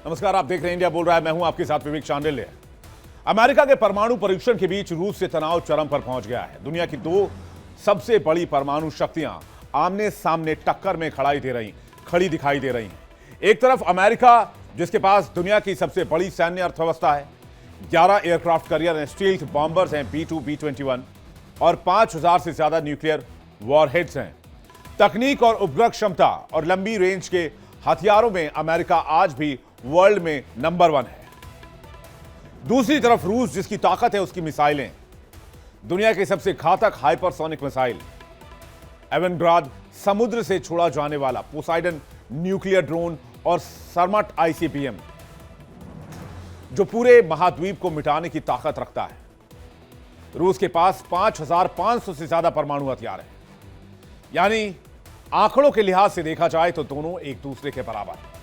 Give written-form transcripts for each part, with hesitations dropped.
नमस्कार, आप देख रहे हैं इंडिया बोल रहा है। मैं हूं आपके साथ विवेक चांडिल्य। अमेरिका के परमाणु परीक्षण के बीच रूस से तनाव चरम पर पहुंच गया है। दुनिया की दो सबसे बड़ी परमाणु शक्तियां आमने सामने टक्कर में खड़ी दिखाई दे रही हैं। एक तरफ अमेरिका, जिसके पास दुनिया की सबसे बड़ी सैन्य अर्थव्यवस्था है, 11 aircraft carrier and stealth bombers हैं, B-2, B-21, और 5000 से ज्यादा न्यूक्लियर वॉरहेड्स हैं। तकनीक और उपग्रह क्षमता और लंबी रेंज के हथियारों में अमेरिका आज भी वर्ल्ड में नंबर 1 है। दूसरी तरफ रूस, जिसकी ताकत है उसकी मिसाइलें। दुनिया की सबसे घातक हाइपरसोनिक मिसाइल एवेनग्राद, समुद्र से छोड़ा जाने वाला पोसाइडन न्यूक्लियर ड्रोन और सरमट ICBM, जो पूरे महाद्वीप को मिटाने की ताकत रखता है। रूस के पास 5500 से ज्यादा परमाणु हथियार हैं। यानी आंकड़ों के लिहाज से देखा जाए तो दोनों एक दूसरे के बराबर हैं।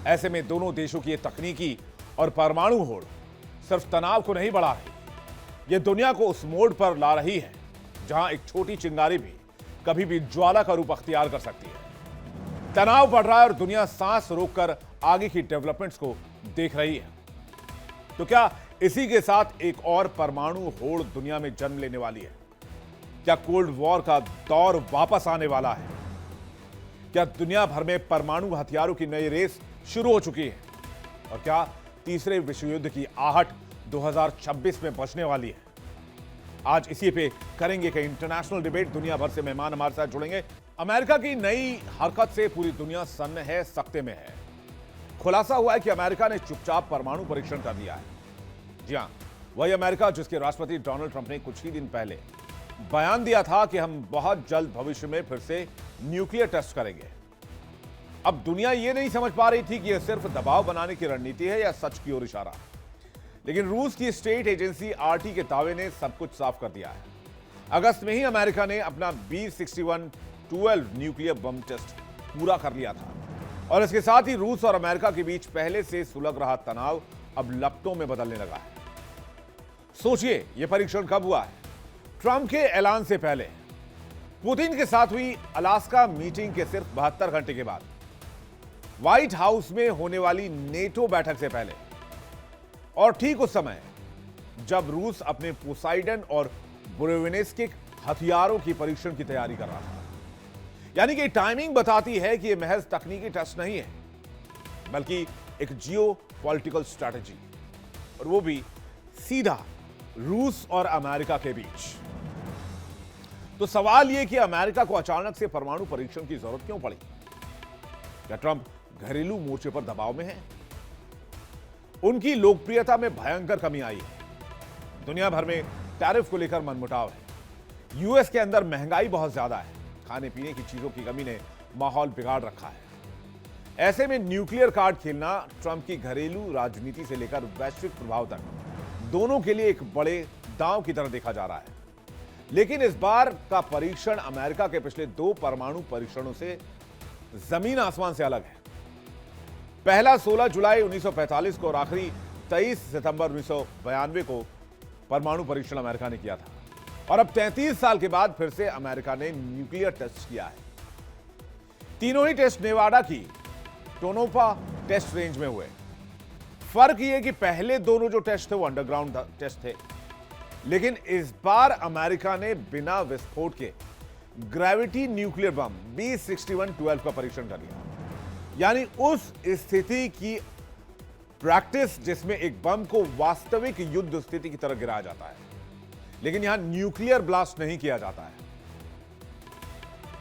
ऐसे में दोनों देशों की तकनीकी और परमाणु होड़ सिर्फ तनाव को नहीं बढ़ा रही, यह दुनिया को उस मोड़ पर ला रही है जहां एक छोटी चिंगारी भी कभी भी ज्वाला का रूप अख्तियार कर सकती है। तनाव बढ़ रहा है और दुनिया सांस रोककर आगे की डेवलपमेंट्स को देख रही है। तो क्या इसी के साथ एक और परमाणु होड़ दुनिया में जन्म लेने वाली है? क्या कोल्ड वॉर का दौर वापस आने वाला है? क्या दुनिया भर में परमाणु हथियारों की नई रेस शुरू हो चुकी है? और क्या तीसरे विश्व युद्ध की आहट 2026 में बचने वाली है? आज इसी पे करेंगे कि इंटरनेशनल डिबेट। दुनिया भर से मेहमान हमारे साथ जुड़ेंगे। अमेरिका की नई हरकत से पूरी दुनिया सन्न है, सख्ते में है। खुलासा हुआ है कि अमेरिका ने चुपचाप परमाणु परीक्षण कर दिया है। जी हां, वही अमेरिका जिसके राष्ट्रपति डोनाल्ड ट्रंप ने कुछ ही दिन पहले बयान दिया था कि हम बहुत जल्द भविष्य में फिर से न्यूक्लियर टेस्ट करेंगे। अब दुनिया यह नहीं समझ पा रही थी कि यह सिर्फ दबाव बनाने की रणनीति है या सच की ओर इशारा। लेकिन रूस की स्टेट एजेंसी RT के दावे ने सब कुछ साफ कर दिया है। अगस्त में ही अमेरिका ने अपना B-61-12 न्यूक्लियर बम टेस्ट पूरा कर लिया था और इसके साथ ही रूस और अमेरिका के बीच पहले से सुलग रहा तनाव अब लपटों में बदलने लगा है। सोचिए, यह परीक्षण कब हुआ है? ट्रंप के ऐलान से पहले, पुतिन के साथ हुई अलास्का मीटिंग के सिर्फ 72 घंटे के बाद, व्हाइट हाउस में होने वाली नेटो बैठक से पहले, और ठीक उस समय जब रूस अपने पोसाइडन और बुरेविनेस्किक हथियारों की परीक्षण की तैयारी कर रहा था। यानी कि टाइमिंग बताती है कि यह महज तकनीकी टेस्ट नहीं है, बल्कि एक जियो पॉलिटिकल स्ट्रैटेजी, और वो भी सीधा रूस और अमेरिका के बीच। तो सवाल यह कि अमेरिका को अचानक से परमाणु परीक्षण की जरूरत क्यों पड़ी? क्या ट्रंप घरेलू मोर्चे पर दबाव में है? उनकी लोकप्रियता में भयंकर कमी आई है। दुनिया भर में टैरिफ को लेकर मनमुटाव है। यूएस के अंदर महंगाई बहुत ज्यादा है। खाने पीने की चीजों की कमी ने माहौल बिगाड़ रखा है। ऐसे में न्यूक्लियर कार्ड खेलना ट्रंप की घरेलू राजनीति से लेकर वैश्विक प्रभाव तक दोनों के लिए एक बड़े दांव की तरह देखा जा रहा है। लेकिन इस बार का परीक्षण अमेरिका के पिछले 2 परमाणु परीक्षणों से जमीन आसमान से अलग है। पहला 16 जुलाई 1945 को और आखिरी 23 सितंबर 1992 को परमाणु परीक्षण अमेरिका ने किया था। और अब 33 साल के बाद फिर से अमेरिका ने न्यूक्लियर टेस्ट किया है। तीनों ही टेस्ट नेवाडा की टोनोपा टेस्ट रेंज में हुए। फर्क यह कि पहले दोनों जो टेस्ट थे वो अंडरग्राउंड टेस्ट थे, लेकिन इस बार अमेरिका ने बिना विस्फोट के ग्रेविटी न्यूक्लियर बम B-61-12 का परीक्षण कर लिया। यानी उस स्थिति की प्रैक्टिस जिसमें एक बम को वास्तविक युद्ध स्थिति की तरह गिराया जाता है, लेकिन यहां न्यूक्लियर ब्लास्ट नहीं किया जाता है।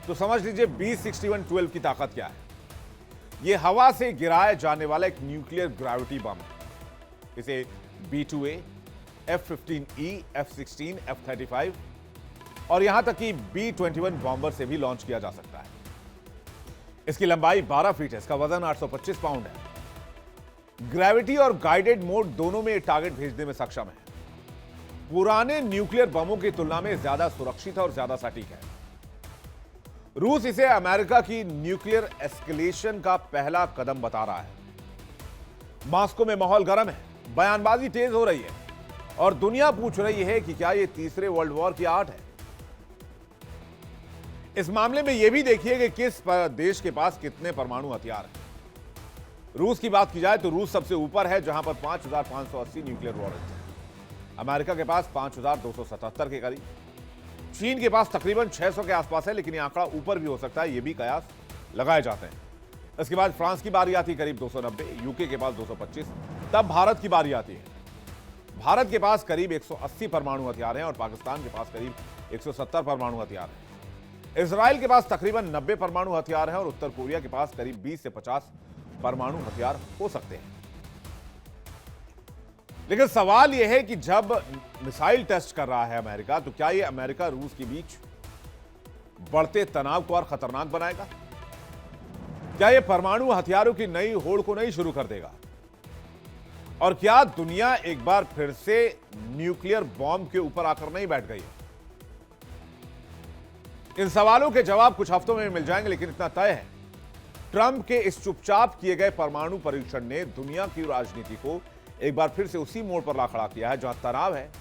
तो समझ लीजिए B-61-12 की ताकत क्या है। यह हवा से गिराया जाने वाला एक न्यूक्लियर ग्रेविटी बम है। इसे B-2A, F-15E, F-16, F-35 और यहां तक कि B-21 बॉम्बर से भी लॉन्च किया जा सकता है। इसकी लंबाई 12 फीट है, इसका वजन 825 पाउंड है। ग्रेविटी और गाइडेड मोड दोनों में टारगेट भेजने में सक्षम है। पुराने न्यूक्लियर बमों की तुलना में ज्यादा सुरक्षित और ज्यादा सटीक है। रूस इसे अमेरिका की न्यूक्लियर एस्केलेशन का पहला कदम बता रहा है। मॉस्को में माहौल गर्म है, बयानबाजी तेज हो रही है और दुनिया पूछ रही है कि क्या यह तीसरे वर्ल्ड वॉर की आहट है। इस मामले में यह भी देखिए कि किस देश के पास कितने परमाणु हथियार हैं। रूस की बात की जाए तो रूस सबसे ऊपर है, जहां पर 5,580 न्यूक्लियर वॉरेंट है। अमेरिका के पास 5,277 के करीब। चीन के पास तकरीबन 600 के आसपास है, लेकिन यह आंकड़ा ऊपर भी हो सकता है, यह भी कयास लगाए जाते हैं। इसके बाद फ्रांस की बारी आती है करीब 290, यूके के पास 225, तब भारत की बारी आती है। भारत के पास करीब 180 परमाणु हथियार हैं और पाकिस्तान के पास करीब 170 परमाणु हथियार हैं। इजराइल के पास तकरीबन 90 परमाणु हथियार हैं और उत्तर कोरिया के पास करीब 20 से 50 परमाणु हथियार हो सकते हैं। लेकिन सवाल यह है कि जब मिसाइल टेस्ट कर रहा है अमेरिका, तो क्या यह अमेरिका रूस के बीच बढ़ते तनाव को और खतरनाक बनाएगा? क्या यह परमाणु हथियारों की नई होड़ को नहीं शुरू कर देगा? और क्या दुनिया एक बार फिर से न्यूक्लियर बॉम्ब के ऊपर आकर नहीं बैठ गई है? इन सवालों के जवाब कुछ हफ्तों में मिल जाएंगे, लेकिन इतना तय है, ट्रंप के इस चुपचाप किए गए परमाणु परीक्षण ने दुनिया की राजनीति को एक बार फिर से उसी मोड़ पर ला खड़ा किया है, जहां तनाव है,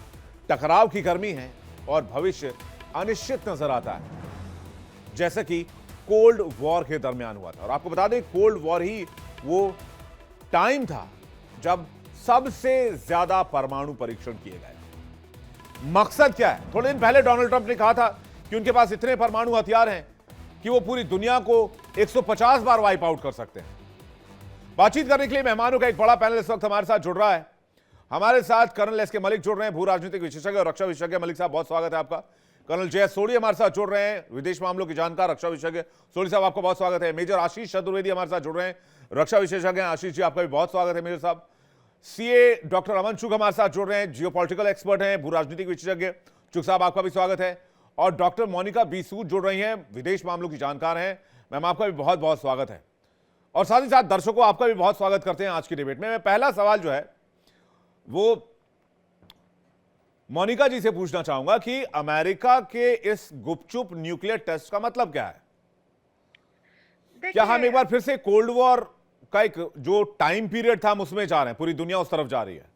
टकराव की गर्मी है और भविष्य अनिश्चित नजर आता है, जैसे कि कोल्ड वॉर के दरमियान हुआ था। और आपको बता दें, कोल्ड वॉर ही वो टाइम था जब सबसे ज्यादा परमाणु परीक्षण किए गए। मकसद क्या है? थोड़े दिन पहले डोनाल्ड ट्रंप ने कहा था कि उनके पास इतने परमाणु हथियार हैं कि वो पूरी दुनिया को 150 बार वाइप आउट कर सकते हैं। बातचीत करने के लिए मेहमानों का एक बड़ा पैनल इस वक्त हमारे साथ जुड़ रहा है। हमारे साथ कर्नल एस के मलिक जुड़ रहे हैं, भू राजनीतिक विशेषज्ञ और रक्षा विशेषज्ञ। मलिक साहब, बहुत स्वागत है आपका। कर्नल जयेश सोढ़ी हमारे साथ जुड़ रहे हैं, विदेश मामलों के जानकार, रक्षा विशेषज्ञ। सोढ़ी साहब, आपका बहुत स्वागत है। मेजर आशीष चतुर्वेदी हमारे साथ जुड़ रहे हैं, रक्षा विशेषज्ञ। आशीष जी, आपका भी बहुत स्वागत है मेजर साहब। सीए डॉक्टर अमन चुग हमारे साथ जुड़ रहे हैं, जियोपॉलिटिकल एक्सपर्ट हैं, भू राजनीतिक विशेषज्ञ। चुग साहब, आपका भी स्वागत है। और डॉक्टर मोनिका बी सूद जुड़ रही हैं, विदेश मामलों की जानकार हैं। मैम, आपका भी बहुत बहुत स्वागत है। और साथ ही साथ दर्शकों, आपका भी बहुत स्वागत करते हैं आज की डिबेट में। मैं पहला सवाल जो है वो मोनिका जी से पूछना चाहूंगा कि अमेरिका के इस गुपचुप न्यूक्लियर टेस्ट का मतलब क्या है? क्या हम एक बार फिर से कोल्ड वॉर का एक जो टाइम पीरियड था हम उसमें जा रहे हैं, पूरी दुनिया उस तरफ जा रही है?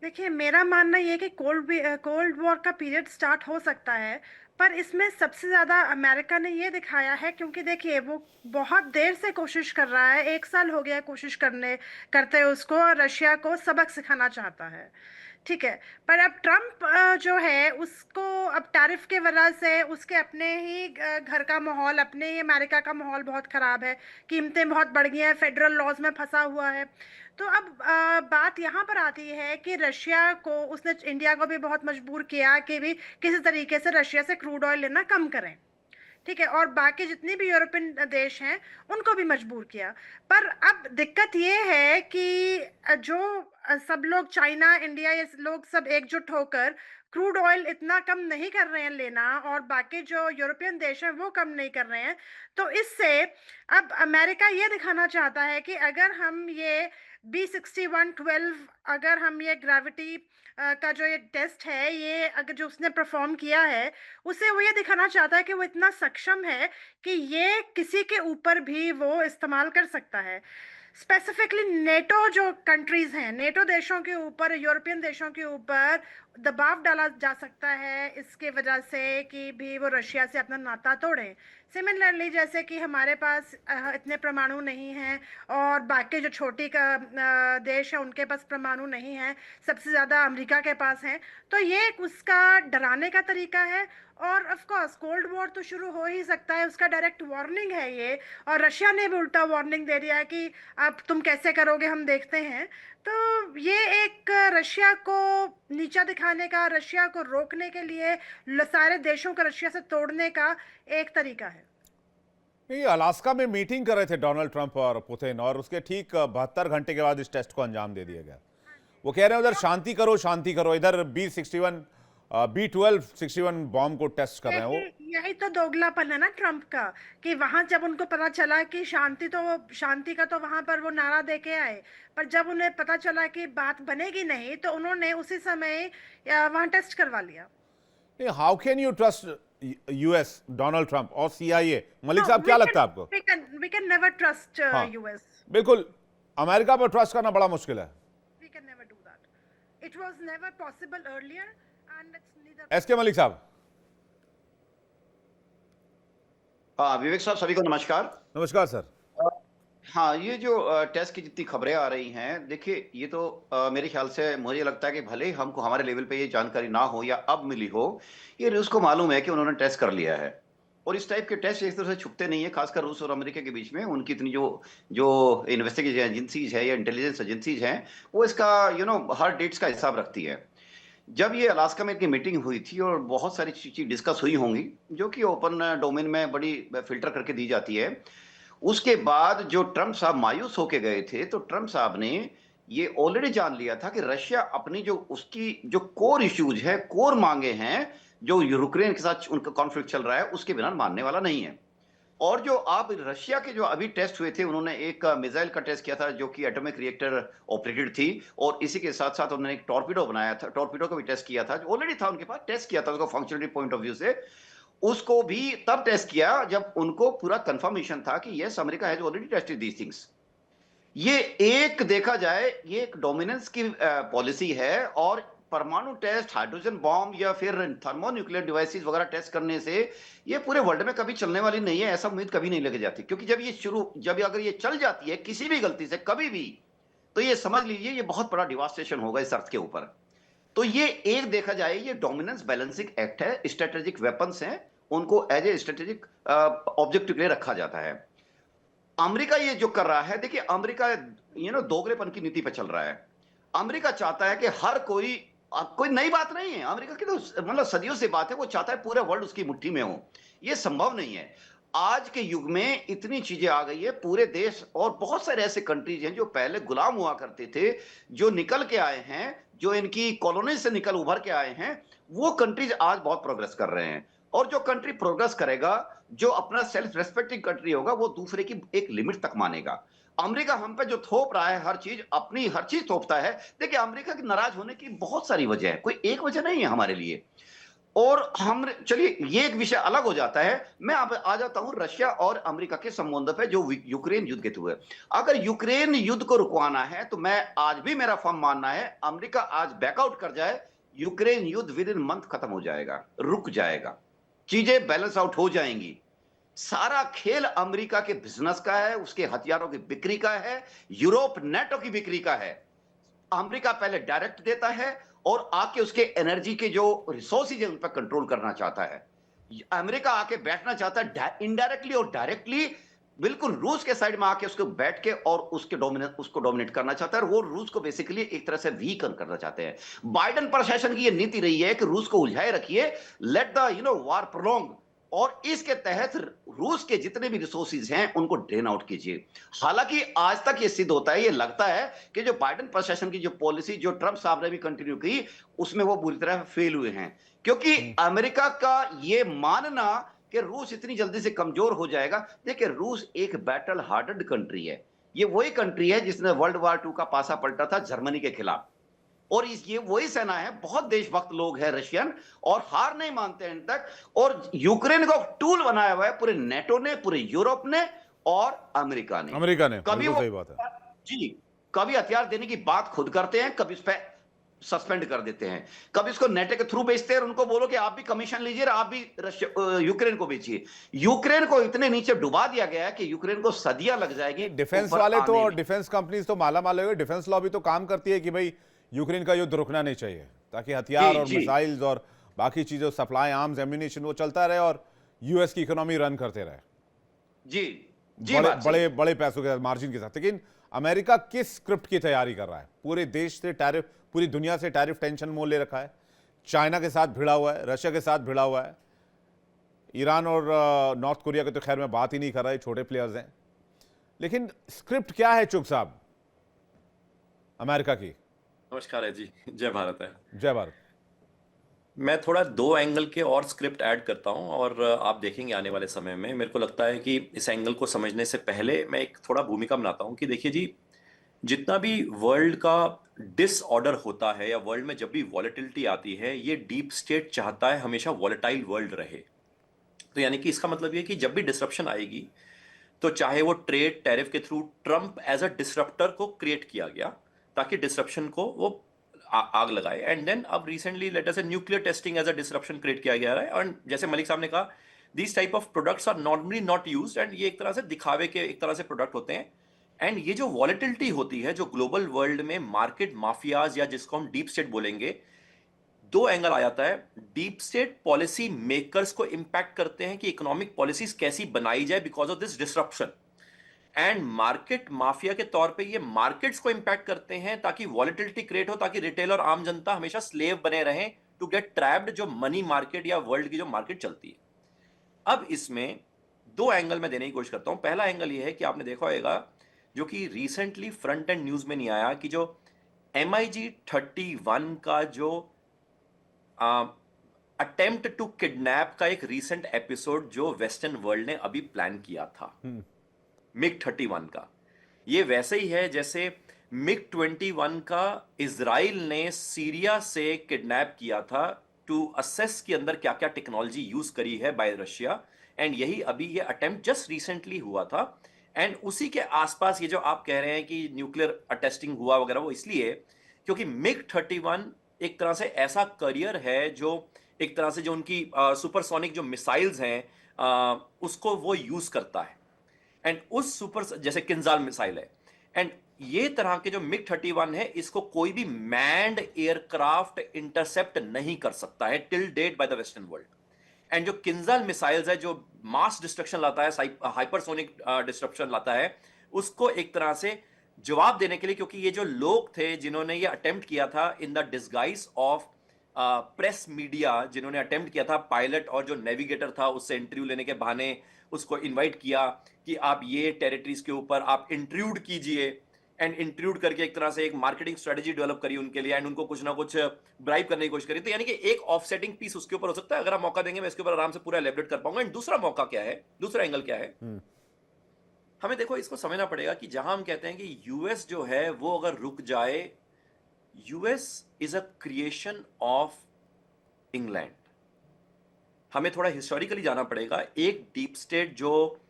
देखिए, मेरा मानना ये है कि कोल्ड वॉर का पीरियड स्टार्ट हो सकता है, पर इसमें सबसे ज़्यादा अमेरिका ने ये दिखाया है, क्योंकि देखिए वो बहुत देर से कोशिश कर रहा है, 1 साल हो गया कोशिश करते उसको, और रशिया को सबक सिखाना चाहता है। ठीक है, पर अब ट्रम्प जो है उसको अब टैरिफ के वजह से उसके अपने ही घर का माहौल, अपने ही अमेरिका का माहौल बहुत ख़राब है, कीमतें बहुत बढ़ गई हैं, फेडरल लॉज में फंसा हुआ है। तो अब बात यहाँ पर आती है कि रशिया को उसने इंडिया को भी बहुत मजबूर किया कि भी किसी तरीके से रशिया से क्रूड ऑयल लेना कम करें। ठीक है, और बाकी जितने भी यूरोपियन देश हैं उनको भी मजबूर किया। पर अब दिक्कत ये है कि जो सब लोग, चाइना, इंडिया, ये लोग सब एकजुट होकर क्रूड ऑयल इतना कम नहीं कर रहे हैं लेना, और बाकी जो यूरोपियन देश हैं वो कम नहीं कर रहे हैं। तो इससे अब अमेरिका ये दिखाना चाहता है कि अगर हम ये B6112, अगर हम ये ग्रेविटी का जो ये टेस्ट है, ये अगर जो उसने परफॉर्म किया है, उसे वो ये दिखाना चाहता है कि वो इतना सक्षम है कि ये किसी के ऊपर भी वो इस्तेमाल कर सकता है। स्पेसिफिकली नेटो जो कंट्रीज हैं, नेटो देशों के ऊपर, यूरोपियन देशों के ऊपर दबाव डाला जा सकता है इसके वजह से कि भी वो रशिया से अपना नाता तोड़ें। सिमिलरली जैसे कि हमारे पास इतने परमाणु नहीं हैं और बाकी जो छोटी देश है उनके पास परमाणु नहीं है, सबसे ज़्यादा अमेरिका के पास हैं। तो ये उसका डराने का तरीका है, और ऑफ कोर्स कोल्ड वॉर तो शुरू हो ही सकता है, उसका डायरेक्ट वार्निंग है ये। और रशिया ने भी उल्टा वार्निंग दे दिया है कि अब तुम कैसे करोगे, हम देखते हैं। तो ये एक रशिया को नीचा दिखाने का, रशिया को रोकने के लिए, सारे देशों को रशिया से तोड़ने का एक तरीका है। ये अलास्का में मीटिंग कर रहे थे डोनाल्ड ट्रंप और पुतिन, और उसके ठीक 72 घंटे के बाद इस टेस्ट को अंजाम दे दिया गया। वो कह रहे हैं उधर शांति करो, शांति करो, इधर B1261 बॉम्ब को टेस्ट कर रहे हैं वो। यही तो दोगलापन है ना ट्रंप का, कि वहां जब उनको पता चला कि शांति का तो वहां पर वो नारा दे के आए, पर जब उन्हें पता चला कि बात बनेगी नहीं, तो उन्होंने उसी समय वहां टेस्ट करवा लिया। How can you trust US, Donald Trump और CIA? मलिक साहब, क्या लगता है आपको? We can never trust US. बिल्कुल, अमेरिका पर ट्रस्ट करना बड़ा मुश्किल है। We can never do that, it was never possible earlier and it's neither. SK Malik साहब। विवेक साहब, सभी को नमस्कार। नमस्कार सर। हाँ, ये जो टेस्ट की जितनी खबरें आ रही हैं, देखिए ये तो मेरे ख्याल से मुझे लगता है कि भले ही हमको हमारे लेवल पे ये जानकारी ना हो या अब मिली हो, ये रूस को मालूम है कि उन्होंने टेस्ट कर लिया है। और इस टाइप के टेस्ट एक तरह से छुपते नहीं है, खासकर रूस और अमेरिका के बीच में। उनकी इतनी जो जो इन्वेस्टिगेशन एजेंसीज है या इंटेलिजेंस एजेंसीज हैं, वो इसका हर डेट्स का हिसाब रखती है। जब ये अलास्का में इनकी मीटिंग हुई थी और बहुत सारी चीजें डिस्कस हुई होंगी, जो कि ओपन डोमेन में बड़ी फिल्टर करके दी जाती है। उसके बाद जो ट्रम्प साहब मायूस होके गए थे, तो ट्रम्प साहब ने ये ऑलरेडी जान लिया था कि रशिया अपनी जो उसकी जो कोर इश्यूज है, कोर मांगे हैं, जो यूक्रेन के साथ उनका कॉन्फ्लिक्ट चल रहा है, उसके बिना मानने वाला नहीं है। और जो आप रशिया के जो अभी टेस्ट हुए थे, उन्होंने एक मिसाइल का टेस्ट किया था जो कि एटॉमिक रिएक्टर ऑपरेटेड थी, और इसी के साथ साथ उन्होंने एक टॉर्पीडो बनाया था, टॉर्पीडो का भी टेस्ट किया था, ऑलरेडी था उनके पास, टेस्ट किया था उसको फंक्शनलिटी पॉइंट ऑफ व्यू से। उसको भी तब टेस्ट किया जब उनको पूरा कंफर्मेशन था कि yes, America has already tested these things. ये एक देखा जाए, ये एक डोमिनेंस की पॉलिसी है। और परमाणु टेस्ट, हाइड्रोजन बॉम्ब या फिर थर्मोन्यूक्लियर डिवाइसेस वगैरह टेस्ट करने से ये पूरे वर्ल्ड में कभी चलने वाली नहीं है, ऐसा उम्मीद कभी नहीं लेके जाती। क्योंकि जब अगर ये चल जाती है किसी भी गलती से कभी भी, तो ये समझ लीजिए ये बहुत बड़ा डिवास्टेशन होगा इस अर्थ के ऊपर। तो ये एक देखा जाए, ये डोमिनेंस बैलेंसिंग एक्ट है। स्ट्रेटेजिक वेपन्स हैं, उनको एज ए स्ट्रेटेजिक ऑब्जेक्टिव के लिए रखा जाता है। अमेरिका ये जो कर रहा है, देखिए अमेरिका दोगलेपन की नीति पे चल रहा है। अमेरिका चाहता है कि हर कोई, कोई नई बात नहीं है, अमेरिका की तो मतलब सदियों से बात है, वो चाहता है पूरे वर्ल्ड उसकी मुट्ठी में हो। ये संभव नहीं है। आज के युग में इतनी चीजें आ गई है, पूरे देश और बहुत सारे ऐसे कंट्रीज हैं जो पहले गुलाम हुआ करते थे, जो निकल के आए हैं, जो इनकी कॉलोनी से निकल उभर के आए हैं, वो कंट्रीज आज बहुत प्रोग्रेस कर रहे हैं। और जो कंट्री प्रोग्रेस करेगा, जो अपना सेल्फ रेस्पेक्टिंग कंट्री होगा, वो दूसरे की एक लिमिट तक मानेगा। अमेरिका हम पे जो थोप रहा है, हर चीज अपनी हर चीज थोपता है। देखिए अमेरिका की नाराज होने की बहुत सारी वजह है, कोई एक वजह नहीं है हमारे लिए। और हम, चलिए ये एक विषय अलग हो जाता है। मैं अब आ जाता हूं रशिया और अमेरिका के संबंध पे, जो यूक्रेन युद्ध के थ्रू है। अगर यूक्रेन युद्ध को रुकवाना है, तो मैं आज भी, मेरा फर्म मानना है, अमेरिका आज बैकआउट कर जाए, यूक्रेन युद्ध विद इन मंथ खत्म हो जाएगा, रुक जाएगा, चीजें बैलेंस आउट हो जाएंगी। सारा खेल अमेरिका के बिजनेस का है, उसके हथियारों की बिक्री का है, यूरोप नेटो की बिक्री का है। अमेरिका पहले डायरेक्ट देता है और आके उसके एनर्जी के जो रिसोर्सेज है उन पर कंट्रोल करना चाहता है। अमेरिका आके बैठना चाहता है इनडायरेक्टली और डायरेक्टली, बिल्कुल रूस के साइड में आके उसको बैठ के और उसको डोमिनेट करना चाहता है। और वो रूस को बेसिकली एक तरह से वीकन करना चाहते हैं। बाइडेन प्रशासन की ये नीति रही है कि रूस को उलझाए रखिए, लेट द वार प्रोलोंग, और इसके तहत रूस के जितने भी रिसोर्सेज हैं उनको ड्रेन आउट कीजिए। हालांकि आज तक ये सिद्ध होता है, ये लगता है कि जो बाइडेन प्रशासन की जो पॉलिसी, जो ट्रंप साहब ने भी कंटिन्यू की, उसमें वो बुरी तरह फेल हुए हैं। क्योंकि अमेरिका का ये मानना कि रूस इतनी जल्दी से कमजोर हो जाएगा, देखिए रूस एक बैटल हार्डेड कंट्री है। ये वही कंट्री है जिसने वर्ल्ड वॉर 2 का पासा पलटा था जर्मनी के खिलाफ। और ये वही सेना है, बहुत देशभक्त लोग हैं रशियन, और हार नहीं मानते हैं तक। और यूक्रेन को टूल बनाया हुआ है पूरे नेटो ने, पूरे यूरोप ने और अमेरिका ने। कभी बिल्कुल वो, सही बात है। जी, कभी हथियार देने की बात खुद करते हैं, कभी उस पर सस्पेंड कर देते हैं, कभी इसको नेटो के थ्रू बेचते हैं और उनको बोलो कि आप भी कमीशन लीजिए, आप भी यूक्रेन को बेचिए। यूक्रेन को इतने नीचे डुबा दिया गया है कि यूक्रेन को सदियां लग जाएगी। डिफेंस वाले तो, और डिफेंस कंपनीज तो माला माल हो, डिफेंस लॉबी तो काम करती है कि भाई यूक्रेन का युद्ध रुकना नहीं चाहिए, ताकि हथियार और मिसाइल्स और बाकी चीजों, सप्लाई, आर्म्स, एम्यूनिशन, वो चलता रहे और यूएस की इकोनॉमी रन करते रहे। जी, जी, बड़े बड़े बड़े पैसों के साथ, मार्जिन के साथ। लेकिन अमेरिका किस स्क्रिप्ट की तैयारी कर रहा है? पूरे देश से टैरिफ, पूरी दुनिया से टैरिफ टेंशन मोल ले रखा है, चाइना के साथ भिड़ा हुआ है, रशिया के साथ भिड़ा हुआ है, ईरान और नॉर्थ कोरिया के तो खैर मैं बात ही नहीं कर रहा, ये छोटे प्लेयर्स हैं। लेकिन स्क्रिप्ट क्या है चुग साहब अमेरिका की? नमस्कार है जी, जय भारत है। जय भारत। मैं थोड़ा दो एंगल के और स्क्रिप्ट ऐड करता हूं, और आप देखेंगे आने वाले समय में। मेरे को लगता है कि इस एंगल को समझने से पहले मैं एक थोड़ा भूमिका बनाता हूं कि देखिए जी, जितना भी वर्ल्ड का डिसऑर्डर होता है या वर्ल्ड में जब भी वॉलेटिलिटी आती है, ये डीप स्टेट चाहता है हमेशा वॉलेटाइल वर्ल्ड रहे। तो यानी कि इसका मतलब ये कि जब भी डिसरप्शन आएगी, तो चाहे वो ट्रेड टैरिफ के through Trump as a disruptor को क्रिएट किया गया ताकि डिसरप्शन को वो आग लगाए, एंड देन अब रिसेंटली लेट अस से nuclear testing as a disruption create किया गया है। और जैसे मलिक साहब ने कहा, these type of products are normally not used, and ये एक तरह से दिखावे के एक तरह से प्रोडक्ट होते हैं। एंड ये जो वॉलेटिलिटी होती है, जो ग्लोबल वर्ल्ड में मार्केट माफियाज या जिसको हम डीप स्टेट बोलेंगे, दो एंगल आ जाता है। डीप स्टेट पॉलिसी मेकर्स को इंपैक्ट करते हैं कि इकोनॉमिक पॉलिसीज कैसी बनाई जाए because of this disruption, and market mafia के तौर पे ये मार्केट्स को इंपैक्ट करते हैं ताकि वॉलेटिलिटी क्रिएट हो, ताकि रिटेल और आम जनता हमेशा स्लेव बने रहें टू गेट ट्रैप्ड जो मनी मार्केट या वर्ल्ड की जो मार्केट चलती है। अब इसमें दो एंगल में देने की कोशिश करता हूं। पहला एंगल ये है कि आपने देखा होगा, जो कि रिसेंटली फ्रंट एंड न्यूज में नहीं आया, कि जो MiG-31 का जो अटेम्प्ट टू किडनैप का एक रीसेंट एपिसोड जो वेस्टर्न वर्ल्ड ने अभी प्लान किया था, MiG-31 का, ये वैसे ही है जैसे MiG-21 का इजराइल ने सीरिया से किडनैप किया था टू असेस के अंदर क्या क्या टेक्नोलॉजी यूज करी है बाय रशिया, एंड यही अभी ये अटेम्प्ट जस्ट रिसेंटली हुआ था। एंड उसी के आसपास ये जो आप कह रहे हैं कि न्यूक्लियर टेस्टिंग हुआ वगैरह, वो इसलिए क्योंकि MiG-31 एक तरह से ऐसा करियर है जो एक तरह से जो उनकी सुपरसोनिक जो मिसाइल्स हैं उसको वो यूज करता है, एंड उस सुपर जैसे किंजाल मिसाइल है, एंड ये तरह के जो MiG-31 है इसको कोई भी मैन्ड एयरक्राफ्ट इंटरसेप्ट नहीं कर सकता है till date by the western world. And जो किंजाल मिसाइल्स है जो मास डिस्ट्रक्शन लाता है, हाइपरसोनिक डिस्ट्रक्शन लाता है, उसको एक तरह से जवाब देने के लिए, क्योंकि ये जो लोग थे जिन्होंने ये अटेम्प्ट किया था in the disguise of press media, जिन्होंने अटेम्प्ट किया था, पायलट और जो नेविगेटर था उससे इंटरव्यू लेने के बहाने उसको इनवाइट किया कि आप ये टेरिटरीज के ऊपर आप इंट्रूड कीजिए, एंड इंट्रूड करके एक तरह से एक मार्केटिंग स्ट्रेटजी डेवलप करी उनके लिए, एंड उनको कुछ ना कुछ ब्राइब करने की कोशिश करी। तो यानी कि एक ऑफसेटिंग पीस उसके ऊपर हो सकता है। अगर आप मौका देंगे मैं इसके ऊपर आराम से पूरा एलेबरेट कर पाऊंगा। एंड दूसरा मौका क्या है, दूसरा एंगल क्या है, हमें देखो इसको समझना पड़ेगा कि जहां हम कहते हैं कि यूएस जो है वो अगर रुक जाए, US is a creation of England. हमें थोड़ा हिस्टोरिकली जाना पड़ेगा। एक डीप स्टेट जो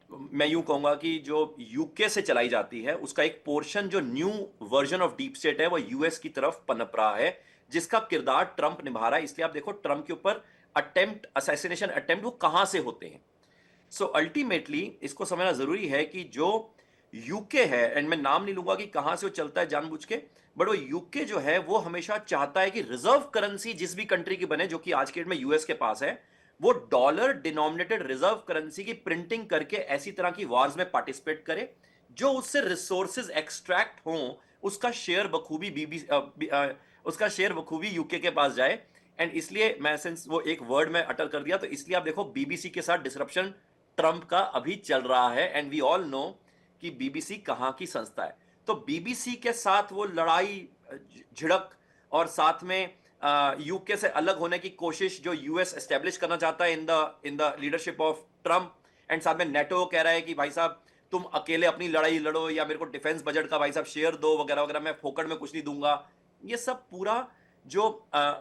मैं यूं कहूंगा कि जो यूके से चलाई जाती है, उसका एक पोर्शन जो new version of deep state है वो यूएस की तरफ पनप रहा है, जिसका किरदार ट्रंप निभा रहा है। इसलिए आप देखो ट्रंप के ऊपर अटेम्प्ट, असैसिनेशन अटेम्प्ट वो कहां से होते हैं। सो अल्टीमेटली इसको समझना जरूरी है कि जो यूके है, एंड मैं नाम नहीं लूंगा कि कहां से वो चलता है जानबूझ के, बट वो यूके जो है वो हमेशा चाहता है कि रिजर्व करेंसी जिस भी कंट्री की बने, जो कि आज के डेट में यूएस के पास है, वो डॉलर डिनोमिनेटेड रिजर्व करेंसी की प्रिंटिंग करके ऐसी तरह की वॉर्स में पार्टिसिपेट करे, जो उससे रिसोर्सेज एक्सट्रैक्ट हों उसका शेयर बखूबी उसका शेयर बखूबी यूके के पास जाए। एंड इसलिए मैं सिंस वो एक वर्ड में अटल कर दिया, तो इसलिए आप देखो बीबीसी के साथ डिसरप्शन ट्रंप का अभी चल रहा है, एंड वी ऑल नो कि बीबीसी कहां की संस्था है। तो बीबीसी के साथ वो लड़ाई झिड़क और साथ में यूके से अलग होने की कोशिश जो यूएस एस्टेब्लिश करना चाहता है in the leadership of Trump, and साथ में नेटो कह रहा है कि भाई साहब तुम अकेले अपनी लड़ाई लड़ो या मेरे को डिफेंस बजट का भाई साहब शेयर दो वगैरह वगैरह, मैं फोकट में कुछ नहीं दूंगा। ये सब पूरा जो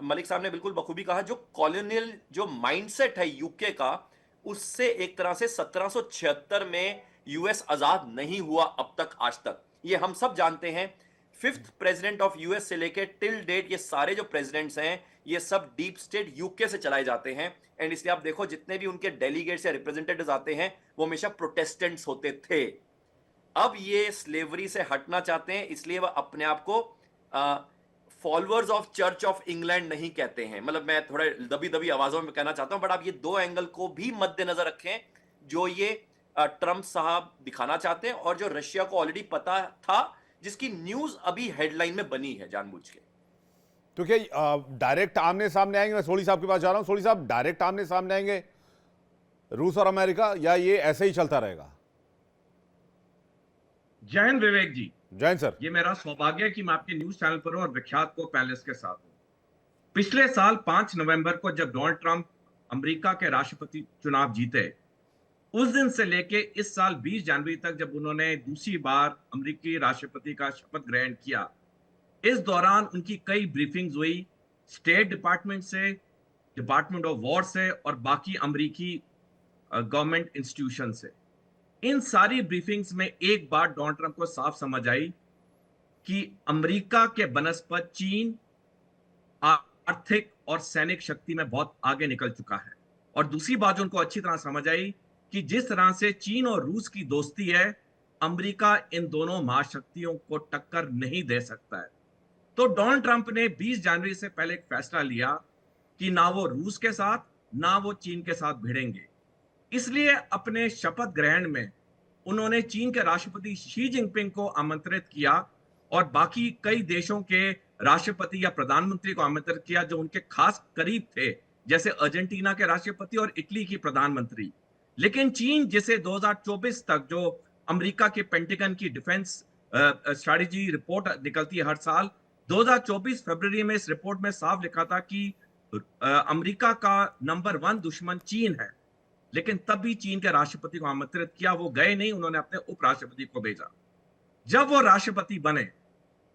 मलिक साहब ने बिल्कुल बखूबी कहा, जो कॉलोनियल जो माइंडसेट है यूके का, उससे एक तरह से 1776 में यूएस आजाद नहीं हुआ अब तक, आज तक। ये हम सब जानते हैं। फिफ्थ प्रेसिडेंट ऑफ यूएस से लेके टिल डेट ये सारे जो प्रेसिडेंट्स हैं ये सब डीप स्टेट यूके से चलाए जाते हैं, एंड इसलिए आप देखो जितने भी उनके डेलीगेट्स या रिप्रेजेंटेटिव्स आते हैं वो हमेशा प्रोटेस्टेंट्स होते थे। अब ये स्लेवरी से हटना चाहते हैं, इसलिए वह अपने आप को followers of church of England नहीं कहते हैं। मतलब मैं थोड़ा दबी दबी आवाजों में कहना चाहता हूं, बट आप ये दो एंगल को भी मद्देनजर रखें जो ये ट्रंप साहब दिखाना चाहते हैं, और जो रशिया को ऑलरेडी पता था, जिसकी न्यूज अभी हेडलाइन में बनी है जानबूझ के। तो क्या डायरेक्ट आमने सामने आएंगे? मैं सोली साहब के पास जा रहा हूं। सोली साहब, डायरेक्ट आमने सामने आएंगे रूस और अमेरिका, या ये ऐसे ही चलता रहेगा? जय हिंद विवेक जी। जय हिंद सर। ये मेरा सौभाग्य है कि मैं आपके न्यूज चैनल पर हूं और विख्यात को पैलेस के साथ हूं। पिछले साल 5 नवंबर को जब डोनाल्ड ट्रंप अमेरिका के राष्ट्रपति चुनाव जीते, उस दिन से लेके इस साल 20 जनवरी तक जब उन्होंने दूसरी बार अमेरिकी राष्ट्रपति का शपथ ग्रहण किया, इस दौरान उनकी कई ब्रीफिंग्स हुई स्टेट डिपार्टमेंट से, डिपार्टमेंट ऑफ वॉर से और बाकी अमेरिकी गवर्नमेंट इंस्टीट्यूशन से। इन सारी ब्रीफिंग्स में एक बात डोनाल्ड ट्रंप को साफ समझ आई कि अमेरिका के बनस्पत चीन आर्थिक और सैनिक शक्ति में बहुत आगे निकल चुका है। और दूसरी बात जो उनको अच्छी तरह समझ आई कि जिस तरह से चीन और रूस की दोस्ती है, अमेरिका इन दोनों महाशक्तियों को टक्कर नहीं दे सकता है। तो डोनाल्ड ट्रंप ने 20 जनवरी से पहले एक फैसला लिया कि ना वो रूस के साथ ना वो चीन के साथ भिड़ेंगे। इसलिए अपने शपथ ग्रहण में उन्होंने चीन के राष्ट्रपति शी जिनपिंग को आमंत्रित किया और बाकी कई देशों के राष्ट्रपति या प्रधानमंत्री को आमंत्रित किया जो उनके खास करीब थे, जैसे अर्जेंटीना के राष्ट्रपति और इटली की प्रधानमंत्री। लेकिन चीन, जिसे 2024 तक जो अमेरिका के पेंटागन की डिफेंस स्ट्रैटेजी रिपोर्ट निकलती है हर साल, 2024 फरवरी में इस रिपोर्ट में साफ लिखा था कि अमेरिका का नंबर 1 दुश्मन चीन है। लेकिन तब भी चीन के राष्ट्रपति को आमंत्रित किया, वो गए नहीं, उन्होंने अपने उपराष्ट्रपति को भेजा। जब वो राष्ट्रपति बने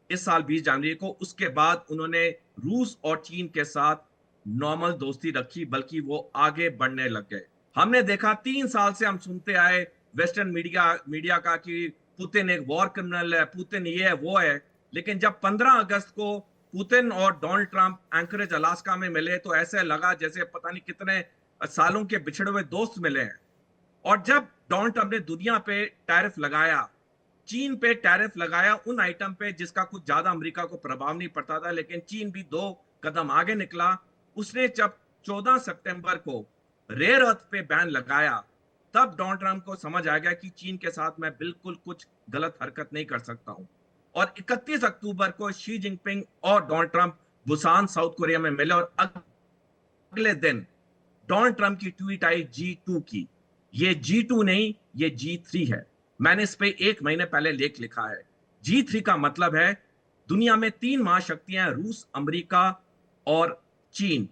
इस साल 20 जनवरी को, उसके बाद उन्होंने रूस और चीन के साथ नॉर्मल दोस्ती रखी, बल्कि वो आगे बढ़ने लग गए। हमने देखा 3 साल से हम सुनते आए वेस्टर्न मीडिया का कि पुतिन एक वॉर क्रिमिनल है, पुतिन ये है वो है। लेकिन जब 15 अगस्त को पुतिन और डोनाल्ड ट्रंप एंकरेज अलास्का में मिले तो ऐसे लगा जैसे पता नहीं कितने सालों के बिछड़े हुए दोस्त मिले हैं। और जब डोनाल्ड ट्रंप ने दुनिया पे टैरिफ लगाया, चीन पे टैरिफ लगाया उन आइटम पे जिसका कुछ ज्यादा अमेरिका को प्रभाव नहीं पड़ता था, लेकिन चीन भी 2 कदम आगे निकला। उसने जब 14 सितंबर को रेयर अर्थ पे बैन लगाया, तब डोनाल्ड ट्रंप को समझ आ गया कि चीन के साथ मैं बिल्कुल कुछ गलत हरकत नहीं कर सकता हूं। और 31 अक्टूबर को शी जिनपिंग और Donald Trump Busan south Korea में मिले और अगले दिन डोनाल्ड ट्रंप की ट्वीट आई G2 की। ये G2 नहीं, ये G3 है। मैंने इस पे 1 महीने पहले लेख लिखा है। G3 का मतलब है दुनिया में 3 महाशक्तियां, रूस, अमेरिका और चीन।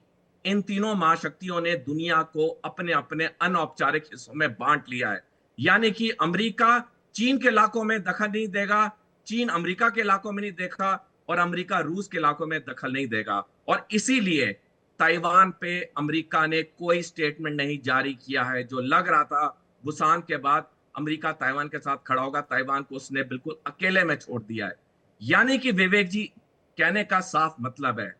इन तीनों महाशक्तियों ने दुनिया को अपने अपने अनौपचारिक हिस्सों में बांट लिया है। यानी कि अमेरिका चीन के इलाकों में दखल नहीं देगा, चीन अमेरिका के इलाकों में नहीं देखा, और अमेरिका रूस के इलाकों में दखल नहीं देगा। और इसीलिए ताइवान पे अमेरिका ने कोई स्टेटमेंट नहीं जारी किया है। जो लग रहा था बुसान के बाद अमेरिका ताइवान के साथ खड़ा होगा, ताइवान को उसने बिल्कुल अकेले में छोड़ दिया है। यानी कि विवेक जी, कहने का साफ मतलब है,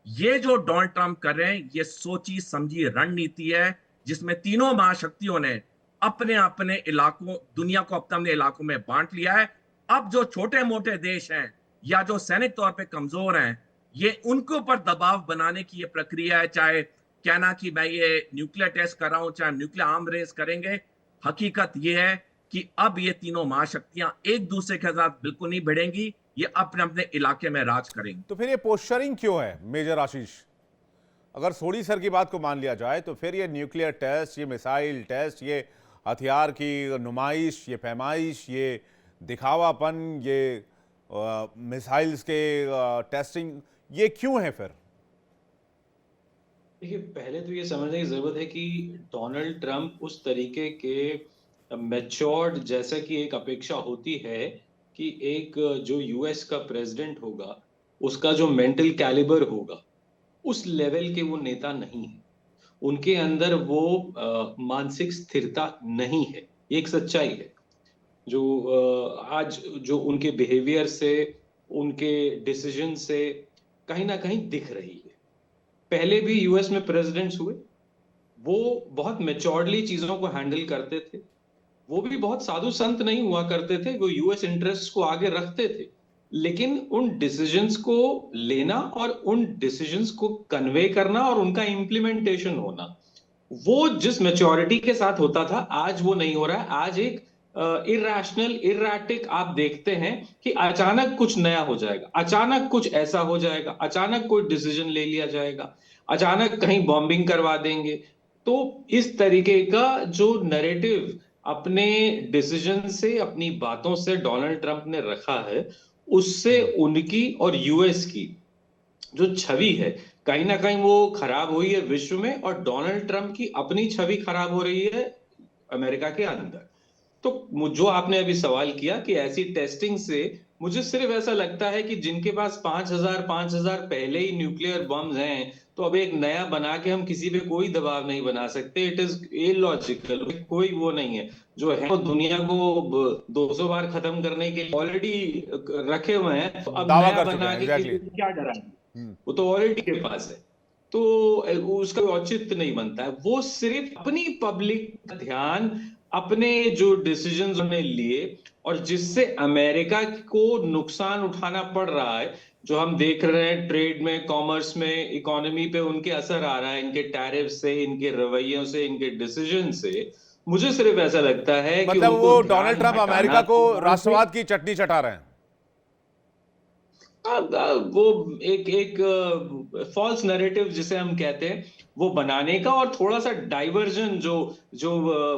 ये जो डोनाल्ड ट्रंप कर रहे हैं ये सोची समझी रणनीति है, जिसमें तीनों महाशक्तियों ने अपने अपने इलाकों, दुनिया को अपने इलाकों में बांट लिया है। अब जो छोटे मोटे देश हैं या जो सैनिक तौर पे कमजोर हैं, ये उनके ऊपर दबाव बनाने की ये प्रक्रिया है। चाहे कहना कि मैं ये न्यूक्लियर टेस्ट कर रहा हूं, चाहे न्यूक्लियर आर्म रेस करेंगे, हकीकत ये है कि अब ये तीनों महाशक्तियां एक दूसरे के साथ बिल्कुल नहीं भिड़ेंगी, ये अपने अपने इलाके में राज करेंगे। तो फिर ये पोस्चरिंग क्यों है मेजर आशीष? अगर सोडी सर की बात को मान लिया जाए तो फिर ये न्यूक्लियर टेस्ट, ये मिसाइल टेस्ट, ये हथियार की नुमाइश, ये पैमाइश, ये दिखावापन, ये मिसाइल्स के टेस्टिंग, ये क्यों है फिर? देखिए, पहले तो ये समझने की जरूरत है कि डोनाल्ड ट्रंप उस तरीके के मैच्योर्ड, जैसा कि एक अपेक्षा होती है कि एक जो यूएस का प्रेसिडेंट होगा उसका जो मेंटल कैलिबर होगा, उस लेवल के वो नेता नहीं है। उनके अंदर वो मानसिक स्थिरता नहीं है। एक सच्चाई है जो आज जो उनके बिहेवियर से, उनके डिसीजन से कहीं ना कहीं दिख रही है। पहले भी यूएस में प्रेसिडेंट्स हुए, वो बहुत मैच्योर्डली चीजों को हैंडल करते थे। वो भी बहुत साधु संत नहीं हुआ करते थे, वो यूएस इंटरेस्ट को आगे रखते थे, लेकिन उन डिसीजंस को लेना और उन डिसीजंस को कन्वे करना और उनका इंप्लीमेंटेशन होना, वो जिस मैच्योरिटी के साथ होता था, आज वो नहीं हो रहा है। आज एक इरैशनल, इरैटिक आप देखते हैं कि अचानक कुछ नया हो जाएगा, अचानक कुछ ऐसा हो जाएगा, अचानक कोई डिसीजन ले लिया जाएगा, अचानक कहीं बॉम्बिंग करवा देंगे। तो इस तरीके का जो नैरेटिव अपने डिसीजन से, अपनी बातों से डोनाल्ड ट्रंप ने रखा है, उससे उनकी और यूएस की जो छवि है कहीं ना कहीं वो खराब हुई है विश्व में, और डोनाल्ड ट्रंप की अपनी छवि खराब हो रही है अमेरिका के अंदर। तो जो आपने अभी सवाल किया कि ऐसी टेस्टिंग से, मुझे सिर्फ ऐसा लगता है कि जिनके पास 5000 पहले ही न्यूक्लियर बम्स हैं, तो अब एक नया बना के हम किसी पे कोई दबाव नहीं बना सकते। It is illogical. कोई वो नहीं है जो है वो दुनिया को 200 बार खत्म करने के लिए ऑलरेडी रखे हुए हैं, तो अब नया बना के क्या डराएंगे? वो तो ऑलरेडी के पास है, तो उसका औचित्य नहीं बनता है। वो सिर्फ अपनी पब्लिक का ध्यान अपने जो डिसीजन उन्होंने लिए और जिससे अमेरिका को नुकसान उठाना पड़ रहा है, जो हम देख रहे हैं ट्रेड में, कॉमर्स में, इकोनॉमी पे उनके असर आ रहा है, इनके टैरिफ से, इनके रवैयों से, इनके डिसीजन से। मुझे सिर्फ ऐसा लगता है कि मतलब उनको वो ध्यान डोनाल्ड ट्रंप हटाना अमेरिका को वहां से राष्ट्रवाद की चटनी चटा रहे हैं। वो एक फॉल्स नैरेटिव जिसे हम कहते हैं वो बनाने का, और थोड़ा सा डाइवर्जन जो जो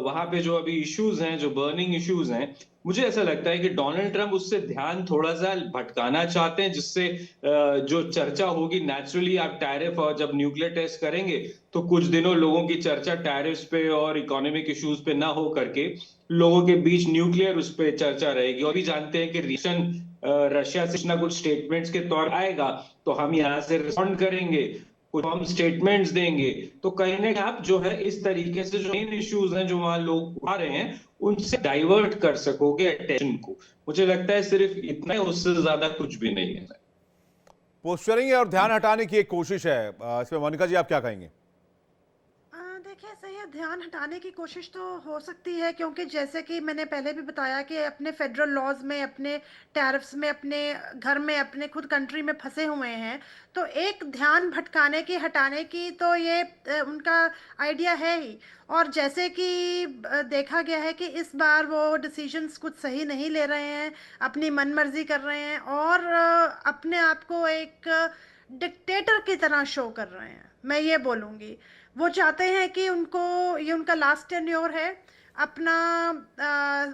वहां पे जो अभी इश्यूज हैं, जो बर्निंग इश्यूज हैं, मुझे ऐसा लगता है कि डोनाल्ड ट्रंप उससे ध्यान थोड़ा सा भटकाना चाहते हैं, जिससे जो चर्चा होगी नेचुरली, आप टैरिफ और जब न्यूक्लियर टेस्ट करेंगे तो कुछ दिनों लोगों की चर्चा टैरिफ्स पे और इकोनॉमिक इश्यूज पे ना हो करके लोगों के बीच न्यूक्लियर उस पे चर्चा रहेगी। और भी जानते हैं कि रिएक्शन रशिया से कुछ ना कुछ स्टेटमेंट्स के तौर आएगा, तो हम यहाँ से रिस्पॉन्ड करेंगे, कुछ हम स्टेटमेंट्स देंगे। तो कहीं ना कहीं आप जो है इस तरीके से जो मेन इश्यूज हैं जो वहां लोग उठा रहे हैं उनसे डाइवर्ट कर सकोगे अटेंशन को। मुझे लगता है सिर्फ इतना ही, उससे ज्यादा कुछ भी नहीं है। पोस्चरिंग और ध्यान हटाने की एक कोशिश है इसमें। मोनिका जी, आप क्या कहेंगे? देखिए, सही है, ध्यान हटाने की कोशिश तो हो सकती है, क्योंकि जैसे कि मैंने पहले भी बताया कि अपने फेडरल लॉज में, अपने टैरिफ्स में, अपने घर में, अपने खुद कंट्री में फंसे हुए हैं। तो एक ध्यान भटकाने की, हटाने की, तो ये उनका आइडिया है ही। और जैसे कि देखा गया है कि इस बार वो डिसीजंस कुछ सही नहीं ले रहे हैं, अपनी मनमर्जी कर रहे हैं और अपने आप को एक डिक्टेटर की तरह शो कर रहे हैं, मैं ये बोलूँगी। वो चाहते हैं कि उनको, ये उनका लास्ट टेन्योर है, अपना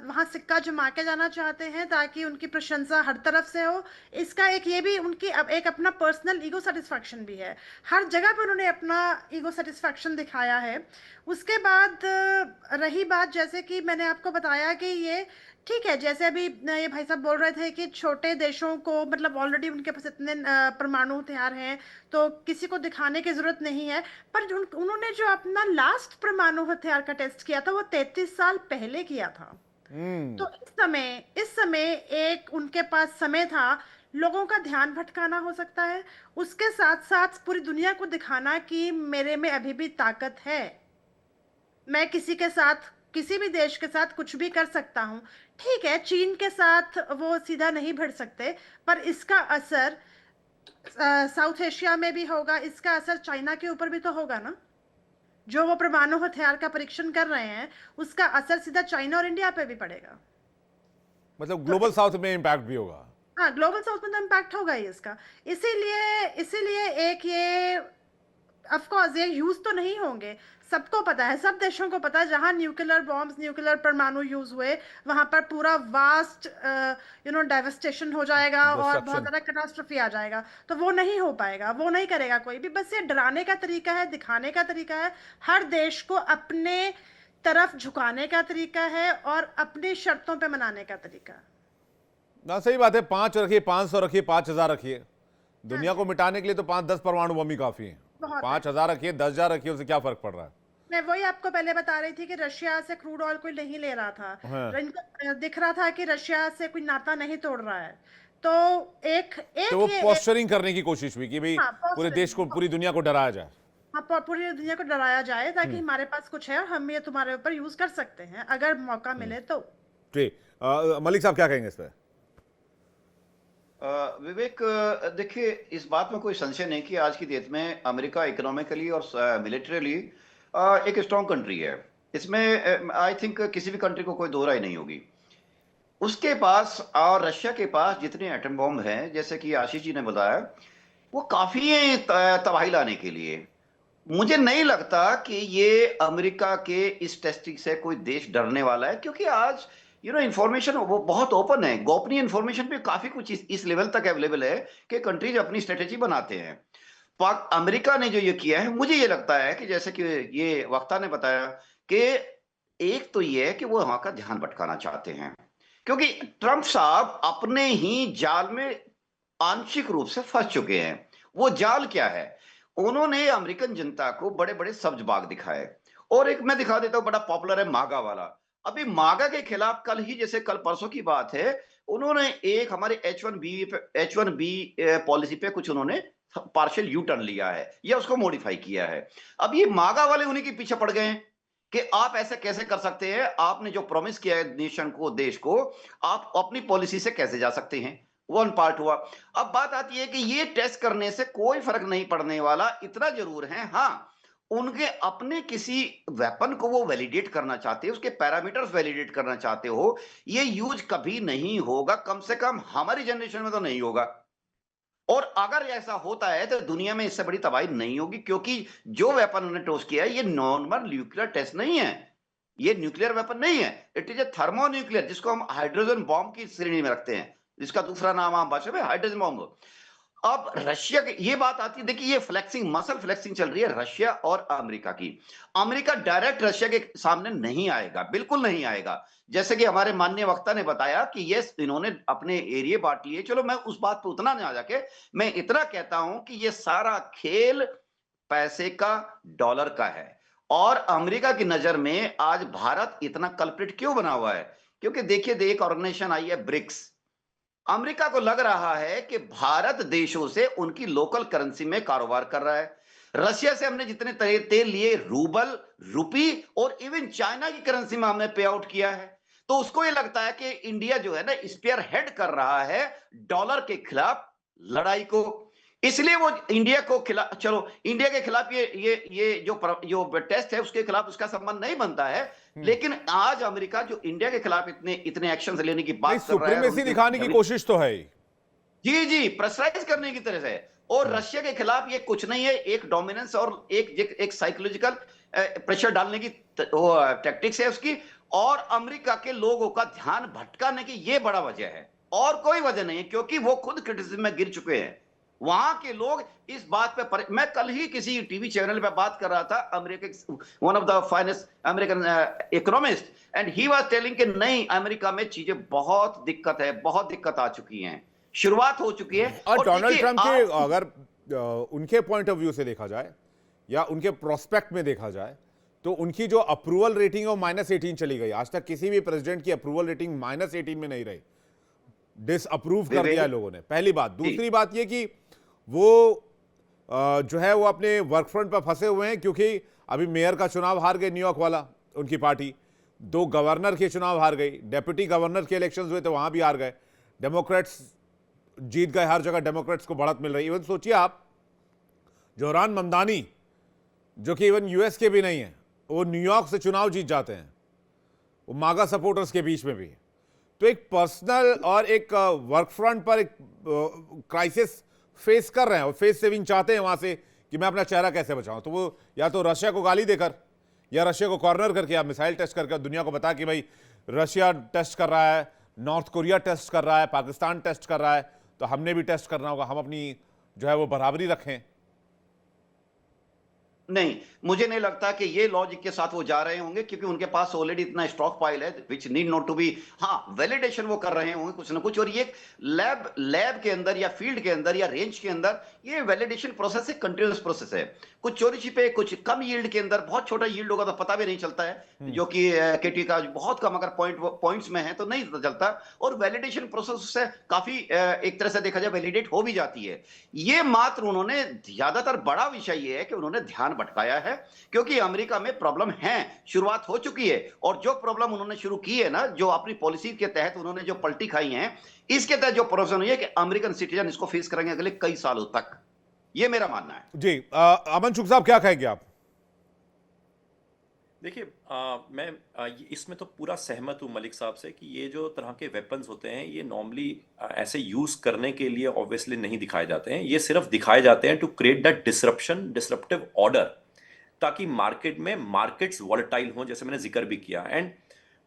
वहाँ सिक्का जमा के जाना चाहते हैं ताकि उनकी प्रशंसा हर तरफ से हो। इसका एक ये भी उनकी अब एक अपना पर्सनल ईगो सेटिस्फैक्शन भी है, हर जगह पर उन्होंने अपना ईगो सेटिस्फैक्शन दिखाया है। उसके बाद रही बात, जैसे कि मैंने आपको बताया कि ये ठीक है, जैसे अभी ये भाई साहब बोल रहे थे कि छोटे देशों को, मतलब ऑलरेडी उनके पास इतने परमाणु हथियार हैं तो किसी को दिखाने की जरूरत नहीं है। पर उन्होंने जो अपना लास्ट परमाणु हथियार का टेस्ट किया था वो 33 साल पहले किया था। तो इस समय एक उनके पास समय था, लोगों का ध्यान भटकाना हो सकता है, उसके साथ साथ पूरी दुनिया को दिखाना कि मेरे में अभी भी ताकत है, मैं किसी के साथ, किसी भी देश के साथ कुछ भी कर सकता हूँ। ठीक है, चीन के साथ वो सीधा नहीं भिड़ सकते, पर इसका असर साउथ एशिया में भी होगा, इसका असर चाइना के ऊपर भी तो होगा ना। जो वो परमाणु हथियार का परीक्षण कर रहे हैं उसका असर सीधा चाइना और इंडिया पे भी पड़ेगा। मतलब ग्लोबल साउथ में इंपैक्ट भी होगा। हाँ, ग्लोबल साउथ में तो इम्पैक्ट होगा ही इसका। इसीलिए एक ये, ऑफ कोर्स ये यूज तो नहीं होंगे, सबको पता है, सब देशों को पता है, जहां न्यूक्लियर बॉम्ब्स, न्यूक्लियर परमाणु यूज हुए वहां पर पूरा वास्ट डेवस्टेशन हो जाएगा और बहुत ज्यादा कैटास्ट्रॉफी आ जाएगा। तो वो नहीं हो पाएगा, वो नहीं करेगा कोई भी। बस ये डराने का तरीका है, दिखाने का तरीका है, हर देश को अपने तरफ झुकाने का तरीका है और अपनी शर्तों पे मनाने का तरीका। ना, सही बात है। 5 रखिए, 500 रखिए, 5000 रखिए, दुनिया को मिटाने के लिए तो 5-10 परमाणु बम ही काफी है। 5000 रखिए, 10,000 रखिए, उससे क्या फर्क पड़ रहा है? मैं वही आपको पहले बता रही थी कि रशिया से क्रूड ऑयल कोई नहीं ले रहा था। हाँ। इनको दिख रहा था कि रशिया से कोई नाता नहीं तोड़ रहा है। तो एक तो वो ये पोस्चरिंग करने की कोशिश हुई कि भाई हाँ, पूरे देश को, पूरी दुनिया को डराया जाए। हाँ, पूरी दुनिया को डराया जाए ताकि हमारे पास कुछ है और हम ये तुम्हारे ऊपर यूज कर सकते हैं अगर मौका मिले तो। ठीक, मलिक साहब क्या कहेंगे इस पर? विवेक, देखिए, इस बात में कोई संशय नहीं कि आज की डेट में अमेरिका इकोनॉमिकली और मिलिट्रीली एक स्ट्रॉन्ग कंट्री है। इसमें आई थिंक किसी भी कंट्री को कोई दो राय नहीं होगी। उसके पास और रशिया के पास जितने एटम बॉम्ब हैं, जैसे कि आशीष जी ने बताया, वो काफी है तबाही लाने के लिए। मुझे नहीं लगता कि ये अमेरिका के इस टेस्टिंग से कोई देश डरने वाला है, क्योंकि आज इंफॉर्मेशन वो बहुत ओपन है, गोपनीय इंफॉर्मेशन पे काफी कुछ इस लेवल तक अवेलेबल है कि कंट्रीज अपनी स्ट्रेटेजी बनाते हैं। पाक अमेरिका ने जो ये किया है, मुझे ये लगता है कि जैसे कि ये वक्ता ने बताया कि एक तो ये है कि वो वहां का ध्यान भटकाना चाहते हैं, क्योंकि ट्रंप साहब अपने ही जाल में आंशिक रूप से फंस चुके हैं। वो जाल क्या है? उन्होंने अमेरिकन जनता को बड़े बड़े सब्ज बाग दिखाए, और एक मैं दिखा देता हूं, बड़ा पॉपुलर है मागा वाला। अभी मागा के खिलाफ कल ही, जैसे कल परसों की बात है, उन्होंने एक हमारे H1B पॉलिसी पे कुछ उन्होंने पार्शियल यू टर्न लिया है या उसको मॉडिफाई किया है। अब ये मागा वाले उन्हीं के पीछे पड़ गए हैं कि आप ऐसे कैसे कर सकते हैं, आपने जो प्रॉमिस किया है नेशन को, देश को, आप अपनी पॉलिसी से कैसे जा सकते हैं। वन पार्ट हुआ। अब बात आती है कि ये टेस्ट करने से कोई फर्क नहीं पड़ने वाला, इतना जरूर है हाँ, उनके अपने किसी वेपन को वो वैलिडेट करना चाहते हैं, उसके पैरामीटर्स वैलिडेट करना चाहते हो, ये यूज कभी नहीं होगा, कम से कम हमारी जनरेशन में तो नहीं होगा। और अगर ऐसा होता है तो दुनिया में इससे बड़ी तबाही नहीं होगी, क्योंकि जो वेपन उन्होंने टोस्ट किया है ये नॉर्मल न्यूक्लियर टेस्ट नहीं है, ये न्यूक्लियर वेपन नहीं है, इट इज ए थर्मोन्यूक्लियर, जिसको हम हाइड्रोजन बॉम्ब की श्रेणी में रखते हैं, जिसका दूसरा नाम आम भाषा में हाइड्रोजन बॉम्ब। अब रशिया की ये बात आती है, देखिए ये फ्लेक्सिंग, मसल फ्लेक्सिंग चल रही है रशिया और अमेरिका की। अमेरिका डायरेक्ट रशिया के सामने नहीं आएगा, बिल्कुल नहीं आएगा। जैसे कि हमारे माननीय वक्ता ने बताया कि ये इन्होंने अपने एरिया बांट लिए, चलो मैं उस बात पे उतना नहीं आ जाके, मैं इतना कहता हूं कि ये सारा खेल पैसे का, डॉलर का है। और अमेरिका की नजर में आज भारत इतना कल्प्रिट क्यों बना हुआ है, क्योंकि देखिए एक ऑर्गेनाइजेशन आई है ब्रिक्स, अमेरिका को लग रहा है कि भारत देशों से उनकी लोकल करेंसी में कारोबार कर रहा है। रशिया से हमने जितने तेल लिए, रूबल, रुपी और इवन चाइना की करेंसी में हमने पे आउट किया है, तो उसको ये लगता है कि इंडिया जो है ना स्पीयर हेड कर रहा है डॉलर के खिलाफ लड़ाई को, इसलिए वो इंडिया को खिलाफ, चलो इंडिया के खिलाफ ये जो टेस्ट है उसके खिलाफ उसका संबंध नहीं बनता है, लेकिन आज अमेरिका जो इंडिया के खिलाफ इतने एक्शन लेने की बात कर रहा है, सुप्रीमेसी दिखाने की कोशिश तो है। जी प्रेशराइज करने की तरह से, और रशिया के खिलाफ ये कुछ नहीं है, एक डोमिनेंस और एक साइकोलॉजिकल प्रेशर डालने की टैक्टिक्स है उसकी, और अमेरिका के लोगों का ध्यान भटकाने की ये बड़ा वजह है, और कोई वजह नहीं है, क्योंकि वो खुद क्रिटिसिज्म में गिर चुके हैं। वहां के लोग इस बात पे मैं कल ही किसी टीवी चैनल पे बात कर रहा था, America one of the finest American economist, and he was telling कि नहीं अमेरिका में चीजें बहुत दिक्कत है, बहुत दिक्कत आ चुकी हैं, शुरुआत हो चुकी है। और डोनाल्ड ट्रंप के अगर उनके पॉइंट ऑफ व्यू से देखा जाए या उनके प्रोस्पेक्ट में देखा जाए तो उनकी जो अप्रूवल रेटिंग है वो -18 चली गई। आज तक किसी भी प्रेसिडेंट की अप्रूवल रेटिंग -18 में नहीं रही, डिसअप्रूव कर दिया लोगों ने, पहली बात। दूसरी बात ये कि वो जो है वो अपने वर्क फ्रंट पर फंसे हुए हैं, क्योंकि अभी मेयर का चुनाव हार गए न्यूयॉर्क वाला उनकी पार्टी, 2 गवर्नर के चुनाव हार गई, डेप्यूटी गवर्नर के इलेक्शंस हुए तो वहां भी हार गए, डेमोक्रेट्स जीत गए, हर जगह डेमोक्रेट्स को बढ़त मिल रही है। इवन सोचिए आप, जोहरान ममदानी जो कि इवन यूएस के भी नहीं है, वो न्यूयॉर्क से चुनाव जीत जाते हैं, वो मागा सपोर्टर्स के बीच में भी है। तो एक पर्सनल और एक वर्क फ्रंट पर एक क्राइसिस फेस कर रहे हैं, और फेस सेविंग चाहते हैं वहां से कि मैं अपना चेहरा कैसे बचाऊं। तो वो या तो रशिया को गाली देकर या रशिया को कॉर्नर करके या मिसाइल टेस्ट करके दुनिया को बता कि भाई रशिया टेस्ट कर रहा है, नॉर्थ कोरिया टेस्ट कर रहा है, पाकिस्तान टेस्ट कर रहा है, तो हमने भी टेस्ट करना होगा, हम अपनी जो है वो बराबरी रखें। नहीं, मुझे नहीं लगता कि ये लॉजिक के साथ वो जा रहे होंगे, क्योंकि उनके पास ऑलरेडी इतना स्टॉक पाइल है which need not to be, हाँ वैलिडेशन वो कर रहे होंगे कुछ ना कुछ, और ये लैब के अंदर या फील्ड के अंदर या रेंज के अंदर ये वैलिडेशन प्रोसेस एक कंटिन्यूअस प्रोसेस है। कुछ चोरी छिपे, कुछ कम यील्ड के अंदर, बहुत छोटा यील्ड होगा तो पता भी नहीं चलता है, जो कि केटी का बहुत कम अगर पॉइंट्स में है तो नहीं पता चलता, और वैलिडेशन प्रोसेस से काफी एक तरह से देखा जाए वैलिडेट हो भी जाती है। ये मात्र उन्होंने ज्यादातर बड़ा विषय ये है कि उन्होंने ध्यान भटकाया है, क्योंकि अमेरिका में प्रॉब्लम है, शुरुआत हो चुकी है, और जो प्रॉब्लम उन्होंने शुरू की है ना, जो अपनी पॉलिसी के तहत उन्होंने जो पलटी खाई है, इसके तहत जो प्रोविजन हुई है कि अमेरिकन सिटीजन इसको फेस करेंगे अगले कई सालों तक, ये मेरा मानना है। जी अमन शुक्ला साहब क्या कहेंगे आप? देखिए मैं इसमें तो पूरा सहमत हूँ मलिक साहब से कि ये जो तरह के वेपन्स होते हैं ये नॉर्मली ऐसे यूज करने के लिए ऑब्वियसली नहीं दिखाए जाते हैं, ये सिर्फ दिखाए जाते हैं to create that disruptive order, ताकि मार्केट में मार्केट्स वॉलेटाइल हों, जैसे मैंने जिक्र भी किया। एंड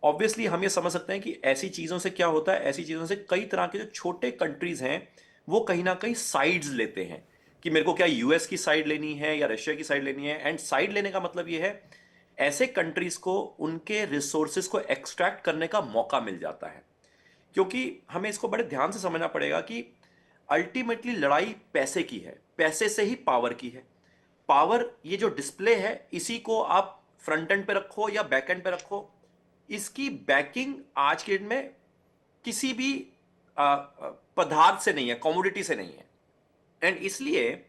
ऑब्वियसली हम ये समझ सकते हैं कि ऐसी चीज़ों से क्या होता है, ऐसी चीज़ों से कई तरह के जो छोटे कंट्रीज हैं वो कहीं ना कहीं साइड्स लेते हैं कि मेरे को क्या यूएस की साइड लेनी है या रशिया की साइड लेनी है। एंड साइड लेने का मतलब ये है ऐसे कंट्रीज को उनके रिसोर्सेज को एक्सट्रैक्ट करने का मौका मिल जाता है, क्योंकि हमें इसको बड़े ध्यान से समझना पड़ेगा कि अल्टीमेटली लड़ाई पैसे की है, पैसे से ही पावर की है। पावर ये जो डिस्प्ले है इसी को आप फ्रंट एंड पे रखो या बैक एंड पे रखो, इसकी बैकिंग आज के दिन में किसी भी पदार्थ से नहीं है, कमोडिटी से नहीं है। एंड इसलिए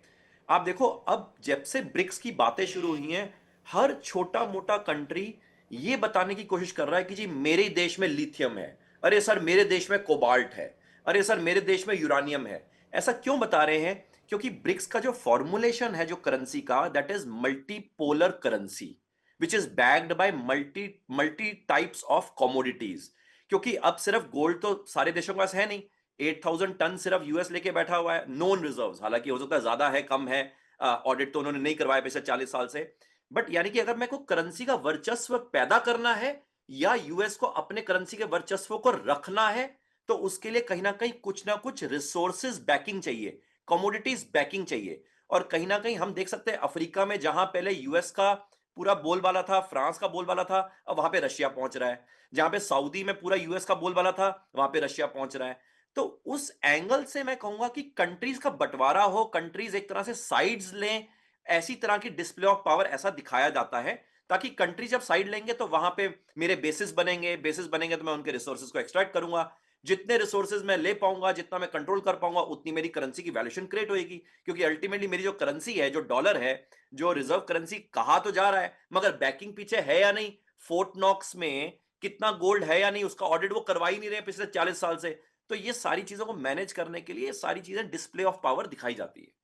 आप देखो अब जब से ब्रिक्स की बातें शुरू हुई हैं, हर छोटा मोटा कंट्री ये बताने की कोशिश कर रहा है कि जी मेरे देश में लिथियम है, अरे सर मेरे देश में कोबाल्ट है, अरे सर मेरे देश में यूरानियम है। ऐसा क्यों बता रहे हैं? क्योंकि ब्रिक्स का जो फॉर्मुलेशन है जो करेंसी का, that is multipolar currency which is backed by multi multi types of commodities. क्योंकि अब सिर्फ गोल्ड तो सारे देशों के पास है नहीं, 8,000 टन सिर्फ यूएस लेके बैठा हुआ है, नोन रिजर्व्स, हालांकि हो सकता है ज्यादा है कम है, ऑडिट तो उन्होंने नहीं करवाया पिछले 40 साल से। बट यानी कि अगर मेरे को करेंसी का वर्चस्व पैदा करना है या यूएस को अपने करेंसी के वर्चस्व को रखना है, तो उसके लिए कहीं ना कुछ रिसोर्सेज बैकिंग चाहिए, कमोडिटीज बैकिंग चाहिए। और कहीं ना कहीं हम देख सकते हैं अफ्रीका में जहां पहले यूएस का पूरा बोलबाला था, फ्रांस का बोलबाला था, अब वहां पे रशिया पहुंच रहा है। जहां पे सऊदी में पूरा यूएस का बोलबाला था, वहां पे रशिया पहुंच रहा है। तो उस एंगल से मैं कहूंगा कि कंट्रीज का बंटवारा हो, कंट्रीज एक तरह से साइड्स लें, ऐसी तरह की डिस्प्ले ऑफ पावर ऐसा दिखाया जाता है, ताकि कंट्री जब साइड लेंगे तो वहां पे मेरे बेसिस बनेंगे, बेसिस बनेंगे तो मैं उनके रिसोर्सेज को एक्सट्रैक्ट करूंगा, जितने रिसोर्सेज मैं ले पाऊंगा, जितना मैं कंट्रोल कर पाऊंगा, उतनी मेरी करेंसी की वैल्यूएशन क्रिएट होगी। क्योंकि अल्टीमेटली मेरी जो करेंसी है, जो डॉलर है, जो रिजर्व करेंसी कहा तो जा रहा है, मगर बैकिंग पीछे है या नहीं, फोर्ट नॉक्स में कितना गोल्ड है या नहीं, उसका ऑडिट वो करवा ही नहीं रहे पिछले 40 साल से। तो ये सारी चीजों को मैनेज करने के लिए सारी चीजें डिस्प्ले ऑफ पावर दिखाई जाती है।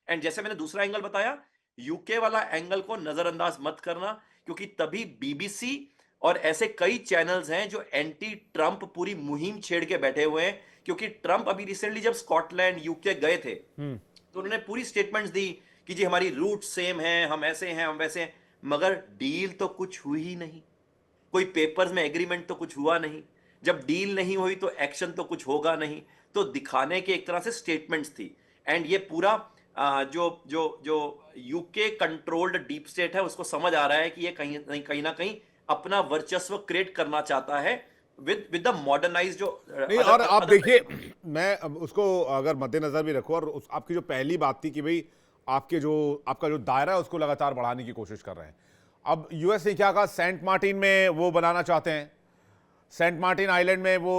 एंड जैसे मैंने दूसरा एंगल बताया, यूके वाला एंगल को नजरअंदाज मत करना, क्योंकि तभी बीबीसी और ऐसे कई चैनल्स हैं जो एंटी ट्रंप पूरी मुहिम छेड़ के बैठे हुए हैं। क्योंकि ट्रंप अभी रिसेंटली जब स्कॉटलैंड यूके गए थे तो उन्होंने पूरी स्टेटमेंट्स दी कि जी हमारी रूट सेम है, हम ऐसे हैं, हम वैसे हैं, मगर डील तो कुछ हुई ही नहीं, कोई पेपर्स में एग्रीमेंट तो कुछ हुआ नहीं। जब डील नहीं हुई तो एक्शन तो कुछ होगा नहीं। तो दिखाने के एक तरह से स्टेटमेंट्स थी। एंड ये पूरा जो जो जो यूके कंट्रोल्ड डीप स्टेट है, उसको समझ आ रहा है कि ये कहीं ना कहीं अपना वर्चस्व क्रिएट करना चाहता है विद द मॉडर्नाइज जो नहीं। और आप देखिए, मैं अब उसको अगर मद्देनजर भी रखूं, और आपकी जो पहली बात थी कि भाई आपका जो दायरा है उसको लगातार बढ़ाने की कोशिश कर रहे हैं। अब यूएस ने क्या कहा, सेंट मार्टिन में वो बनाना चाहते हैं, सेंट मार्टिन आइलैंड में वो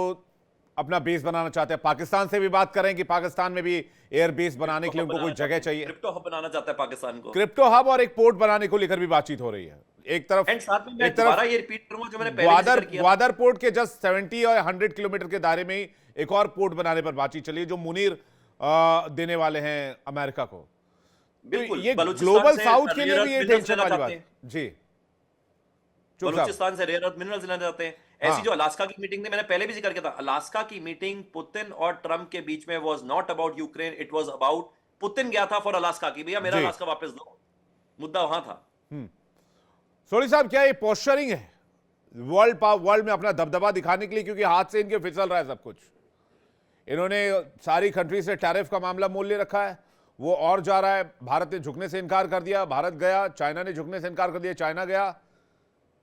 अपना बेस बनाना चाहते हैं। पाकिस्तान से भी बात करें कि पाकिस्तान में भी एयर बेस बनाने के लिए उनको कोई जगह चाहिए, क्रिप्टो हब बनाना चाहता है पाकिस्तान को, क्रिप्टो हब, और एक पोर्ट बनाने को लेकर भी बातचीत हो रही है। एक तरफ ये रिपीट करूंगा जो मैंने पहले जिक्र किया, ग्वादर पोर्ट के जस्ट 70 और 100 किलोमीटर के दायरे में ही एक और पोर्ट बनाने पर बातचीत चली है, जो मुनीर देने वाले हैं अमेरिका को। बिल्कुल, ये ग्लोबल साउथ के लिए भी ये टेंशन वाली बात जी। बलूचिस्तान से रेयर अर्थ मिनरल्स लेना चाहते हैं। ऐसी जो अलास्का की मीटिंग थी, मैंने पहले भी जिक्र किया था, अलास्का की मीटिंग पुतिन और ट्रंप के बीच में was not about Ukraine, it was about, Putin गया था फॉर अलास्का की, भैया मेरा अलास्का वापस दो, मुद्दा वहां था। सोनी साहब, क्या ये पोस्चरिंग है वर्ल्ड में अपना दबदबा दिखाने के लिए? क्योंकि हाथ से इनके फिसल रहा है सब कुछ। इन्होंने सारी कंट्री से टैरिफ का मामला मोल ले रखा है, वो और जा रहा है। भारत ने झुकने से इनकार कर दिया, भारत गया, चाइना ने झुकने से इनकार कर दिया, चाइना गया।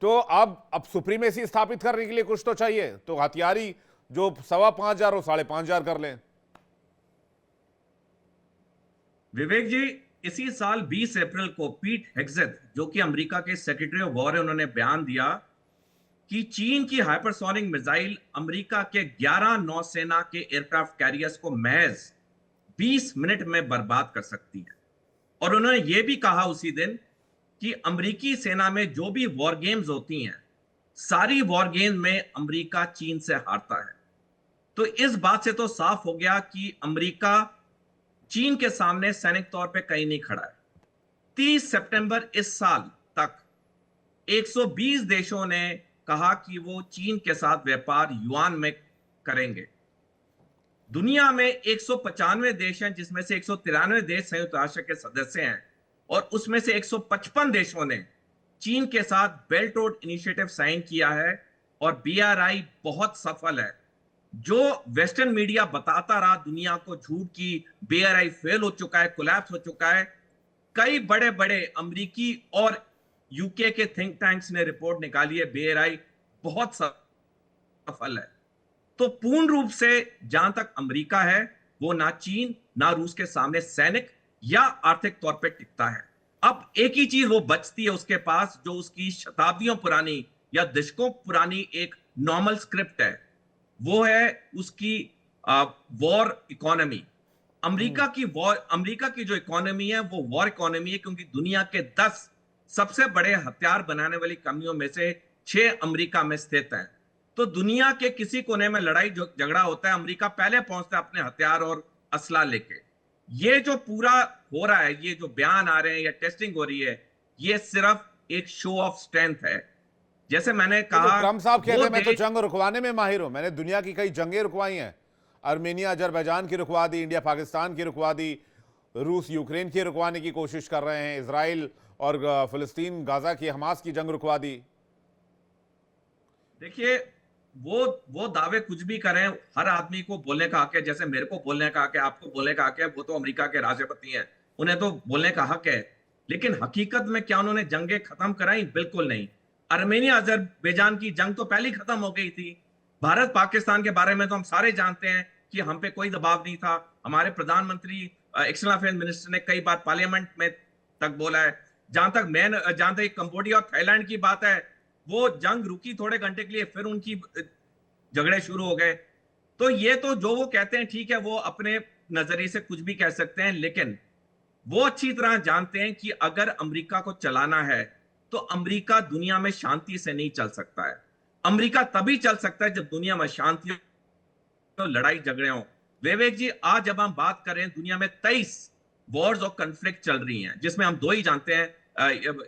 तो अब सुप्रीमेसी स्थापित करने के लिए कुछ तो चाहिए, तो हथियारी जो 5,500 और 5,500 कर लें। विवेक जी, इसी साल 20 अप्रैल को पीट हेग्सेथ, जो कि अमेरिका के सेक्रेटरी ऑफ वॉर है, उन्होंने बयान दिया कि चीन की हाइपरसोनिक मिसाइल अमेरिका के 11 नौसेना के एयरक्राफ्ट कैरियर्स को महज 20 मिनट में बर्बाद कर सकती है। और उन्होंने यह भी कहा उसी दिन कि अमेरिकी सेना में जो भी वॉर गेम्स होती हैं, सारी वॉर गेम में अमेरिका चीन से हारता है। तो इस बात से तो साफ हो गया कि अमेरिका चीन के सामने सैनिक तौर पे कहीं नहीं खड़ा है। 30 सितंबर इस साल तक 120 देशों ने कहा कि वो चीन के साथ व्यापार युआन में करेंगे। दुनिया में 195 देश हैं, जिसमें से 193 देश संयुक्त राष्ट्र के सदस्य हैं, और उसमें से 155 देशों ने चीन के साथ बेल्ट रोड इनिशिएटिव साइन किया है। और बीआरआई बहुत सफल है। जो वेस्टर्न मीडिया बताता रहा दुनिया को झूठ की बीआरआई फेल हो चुका है, कोलैप्स हो चुका है, कई बड़े बड़े अमेरिकी और यूके के थिंक टैंक्स ने रिपोर्ट निकाली है बीआरआई बहुत सफल है। तो पूर्ण रूप से जहां तक अमेरिका है, वो ना चीन ना रूस के सामने सैनिक या आर्थिक तौर पे टिकता है। अब एक ही चीज वो बचती है उसके पास, जो उसकी शताब्दियों पुरानी या दशकों पुरानी एक नॉर्मल स्क्रिप्ट है, वो है उसकी वॉर इकोनॉमी। अमेरिका की जो इकोनॉमी है वो वॉर इकोनॉमी है, क्योंकि दुनिया के 10 सबसे बड़े हथियार बनाने वाली कंपनियों में से 6 अमेरिका में स्थित हैं। तो दुनिया के किसी कोने में लड़ाई झगड़ा होता है, अमेरिका पहले पहुंचता है अपने हथियार और असला लेके। ये जो पूरा हो रहा है, ये जो बयान आ रहे हैं या टेस्टिंग हो रही है, ये सिर्फ एक शो ऑफ स्ट्रेंथ है। जैसे मैंने तो कहा, ट्रम्प साहब कहते वो हैं मैं तो देश- जंग रुकवाने में माहिर हूं, मैंने दुनिया की कई जंगें रुकवाई हैं, आर्मेनिया अजरबैजान की रुकवा दी, इंडिया पाकिस्तान की रुकवा दी, रूस यूक्रेन की रुकवाने की कोशिश कर रहे हैं, इसराइल और फिलिस्तीन गाजा की हमास की जंग रुकवा दी। देखिए, वो दावे कुछ भी करें, हर आदमी को बोलने का हक है। जैसे मेरे को बोलने का हक है, आपको बोलने का हक है, वो तो अमेरिका के राष्ट्रपति हैं, उन्हें तो बोलने का हक है। लेकिन हकीकत में क्या उन्होंने जंगें खत्म कराई? बिल्कुल नहीं। आर्मेनिया अजरबैजान की जंग तो पहले ही खत्म हो गई थी। भारत पाकिस्तान के बारे में तो हम सारे जानते हैं कि हम पे कोई दबाव नहीं था। हमारे प्रधानमंत्री, एक्सटर्नल अफेयर्स मिनिस्टर ने कई बार पार्लियामेंट में तक बोला है। जहां तक कंबोडिया और थाईलैंड की बात है, वो जंग रुकी थोड़े घंटे के लिए, फिर उनकी झगड़े शुरू हो गए। तो ये तो जो वो कहते हैं ठीक है, वो अपने नजरिए से कुछ भी कह सकते हैं, लेकिन वो अच्छी तरह जानते हैं कि अगर अमेरिका को चलाना है तो अमेरिका दुनिया में शांति से नहीं चल सकता है। अमेरिका तभी चल सकता है जब दुनिया में शांति हो, लड़ाई झगड़े हो। विवेक जी, आज जब हम बात करें, दुनिया में 23 वॉर्स और कन्फ्लिक्ट चल रही हैं, जिसमें हम 2 ही जानते हैं,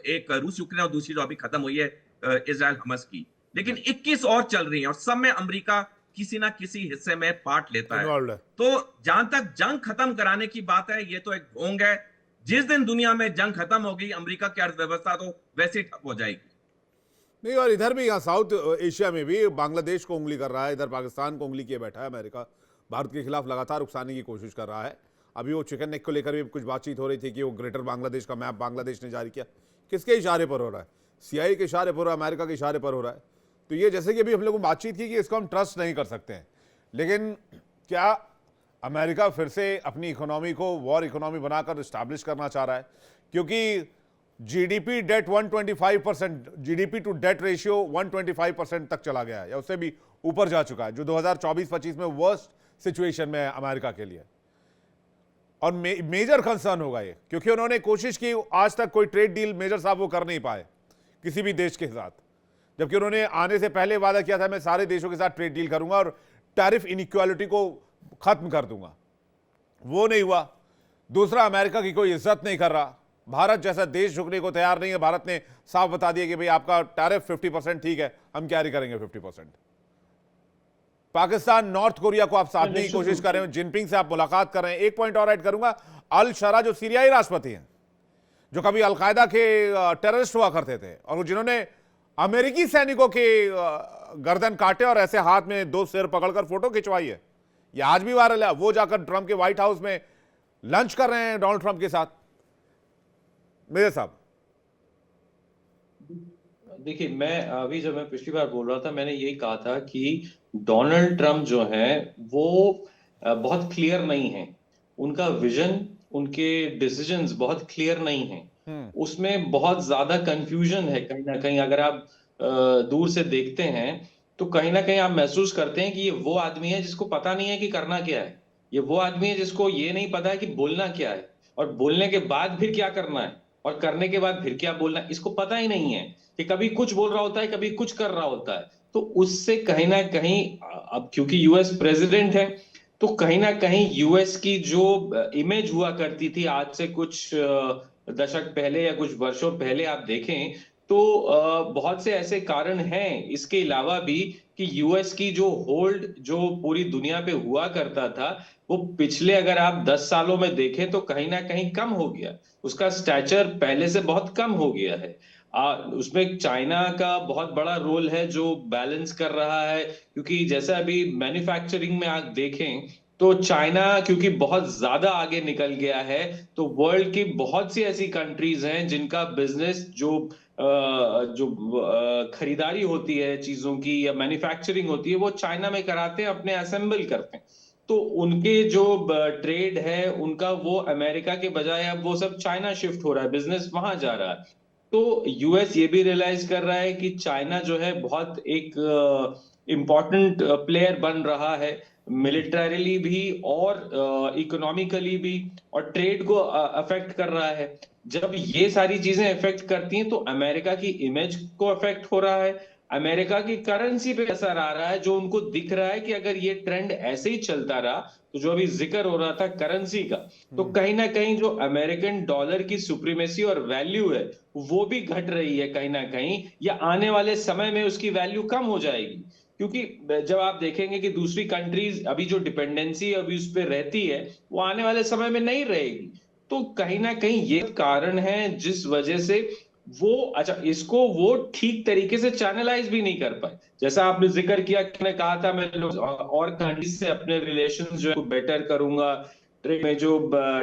एक रूस यूक्रेन और दूसरी जो अभी खत्म हुई है इजराइल हमास की, लेकिन 21 और चल रही हैं और सब में अमेरिका किसी ना किसी हिस्से में पार्ट लेता है। Involved है। तो जहां तक जंग खत्म कराने की बात है, ये तो एक ढोंग है। जिस दिन दुनिया में जंग खत्म होगी, अमेरिका की अर्थव्यवस्था तो वैसे ही ठप हो जाएगी। नहीं, और इधर भी यहाँ साउथ एशिया में भी बांग्लादेश को उंगली कर रहा है, इधर पाकिस्तान को उंगली किए बैठा है अमेरिका। भारत के खिलाफ लगातार उकसाने की कोशिश कर रहा है। अभी वो चिकन नेक को लेकर भी कुछ बातचीत हो रही थी कि वो ग्रेटर बांग्लादेश का मैप बांग्लादेश ने जारी किया। किसके इशारे पर हो रहा है? CIA के इशारे पर हो रहा है, अमेरिका के इशारे पर हो रहा है। तो ये जैसे कि अभी हम लोगों ने बातचीत की कि इसको हम ट्रस्ट नहीं कर सकते हैं, लेकिन क्या अमेरिका फिर से अपनी इकोनॉमी को वॉर इकोनॉमी बनाकर इस्टेब्लिश करना चाह रहा है? क्योंकि GDP debt 125%, GDP to debt ratio 125% तक चला गया है या उससे भी ऊपर जा चुका है, जो 2024-25 में वर्स्ट सिचुएशन में है अमेरिका के लिए। और मेजर कंसर्न होगा ये, क्योंकि उन्होंने कोशिश की, आज तक कोई ट्रेड डील मेजर साहब वो कर नहीं पाए किसी भी देश के साथ, जबकि उन्होंने आने से पहले वादा किया था मैं सारे देशों के साथ ट्रेड डील करूंगा और टैरिफ इनइक्वालिटी को खत्म कर दूंगा। वो नहीं हुआ। दूसरा, अमेरिका की कोई इज्जत नहीं कर रहा। भारत जैसा देश झुकने को तैयार नहीं है। भारत ने साफ बता दिया कि भाई आपका टैरिफ 50% ठीक है, हम कैरी करेंगे 50%। पाकिस्तान नॉर्थ कोरिया को आप साधने की कोशिश कर रहे हो, जिनपिंग से आप मुलाकात कर रहे हैं। एक पॉइंट और ऐड करूंगा, अल शरा जो सीरियाई राष्ट्रपति हैं, जो कभी अलकायदा के टेररिस्ट हुआ करते थे और जिन्होंने अमेरिकी सैनिकों के गर्दन काटे और ऐसे हाथ में 2 सिर पकड़कर फोटो खिंचवाई है, यह आज भी वायरल है। वो जाकर ट्रंप के व्हाइट हाउस में लंच कर रहे हैं डोनाल्ड ट्रंप के साथ। मेरे साहब, देखिए, जब मैं पिछली बार बोल रहा था, मैंने यही कहा था कि डोनाल्ड ट्रंप जो है वो बहुत क्लियर नहीं है। उनका विजन, उनके डिसीजंस बहुत क्लियर नहीं है। उसमें बहुत ज्यादा कंफ्यूजन है कहीं ना कहीं। अगर आप दूर से देखते हैं तो कहीं ना कहीं आप महसूस करते हैं कि ये वो आदमी है जिसको पता नहीं है कि करना क्या है। ये वो आदमी है जिसको ये नहीं पता है कि बोलना क्या है, और बोलने के बाद फिर क्या करना है, और करने के बाद फिर क्या बोलना है, इसको पता ही नहीं है। कि कभी कुछ बोल रहा होता है, कभी कुछ कर रहा होता है। तो उससे कहीं ना कहीं, अब क्योंकि यूएस प्रेसिडेंट है, तो कहीं ना कहीं यूएस की जो इमेज हुआ करती थी आज से कुछ दशक पहले या कुछ वर्षों पहले आप देखें तो बहुत से ऐसे कारण हैं इसके अलावा भी कि यूएस की जो होल्ड जो पूरी दुनिया पे हुआ करता था, वो पिछले अगर आप 10 सालों में देखें तो कहीं ना कहीं कम हो गया। उसका स्टैचर पहले से बहुत कम हो गया है। उसमें चाइना का बहुत बड़ा रोल है जो बैलेंस कर रहा है, क्योंकि जैसे अभी मैन्युफैक्चरिंग में आप देखें तो चाइना क्योंकि बहुत ज्यादा आगे निकल गया है, तो वर्ल्ड की बहुत सी ऐसी कंट्रीज हैं जिनका बिजनेस जो खरीदारी होती है चीजों की या मैन्युफैक्चरिंग होती है वो चाइना में कराते हैं, अपने असेंबल करते हैं। तो उनके जो ट्रेड है उनका वो अमेरिका के बजाय अब वो सब चाइना शिफ्ट हो रहा है, बिजनेस वहां जा रहा है। तो यूएस ये भी रियलाइज कर रहा है कि चाइना जो है बहुत एक इम्पॉर्टेंट प्लेयर बन रहा है, मिलिटरीली भी और इकोनॉमिकली भी, और ट्रेड को अफेक्ट कर रहा है। जब ये सारी चीजें अफेक्ट करती हैं तो अमेरिका की इमेज को अफेक्ट हो रहा है, अमेरिका की करेंसी पे असर आ रहा है, जो उनको दिख रहा है कि अगर ये ट्रेंड ऐसे ही चलता रहा, तो जो अभी जिक्र हो रहा था करेंसी का, तो कहीं ना कहीं जो अमेरिकन डॉलर की सुप्रीमेसी और वैल्यू है वो भी घट रही है कहीं ना कहीं, या आने वाले समय में उसकी वैल्यू कम हो जाएगी। क्योंकि जब आप देखेंगे कि दूसरी कंट्रीज अभी जो डिपेंडेंसी अभी उस पर रहती है, वो आने वाले समय में नहीं रहेगी। तो कहीं ना कहीं ये कारण है जिस वजह से वो, अच्छा, इसको वो ठीक तरीके से चैनलाइज भी नहीं कर पाए। जैसा आपने जिक्र किया कि मैं कहा था मैं लोग और कंट्रीज से अपने रिलेशंस जो है बेटर करूंगा, ट्रेड में जो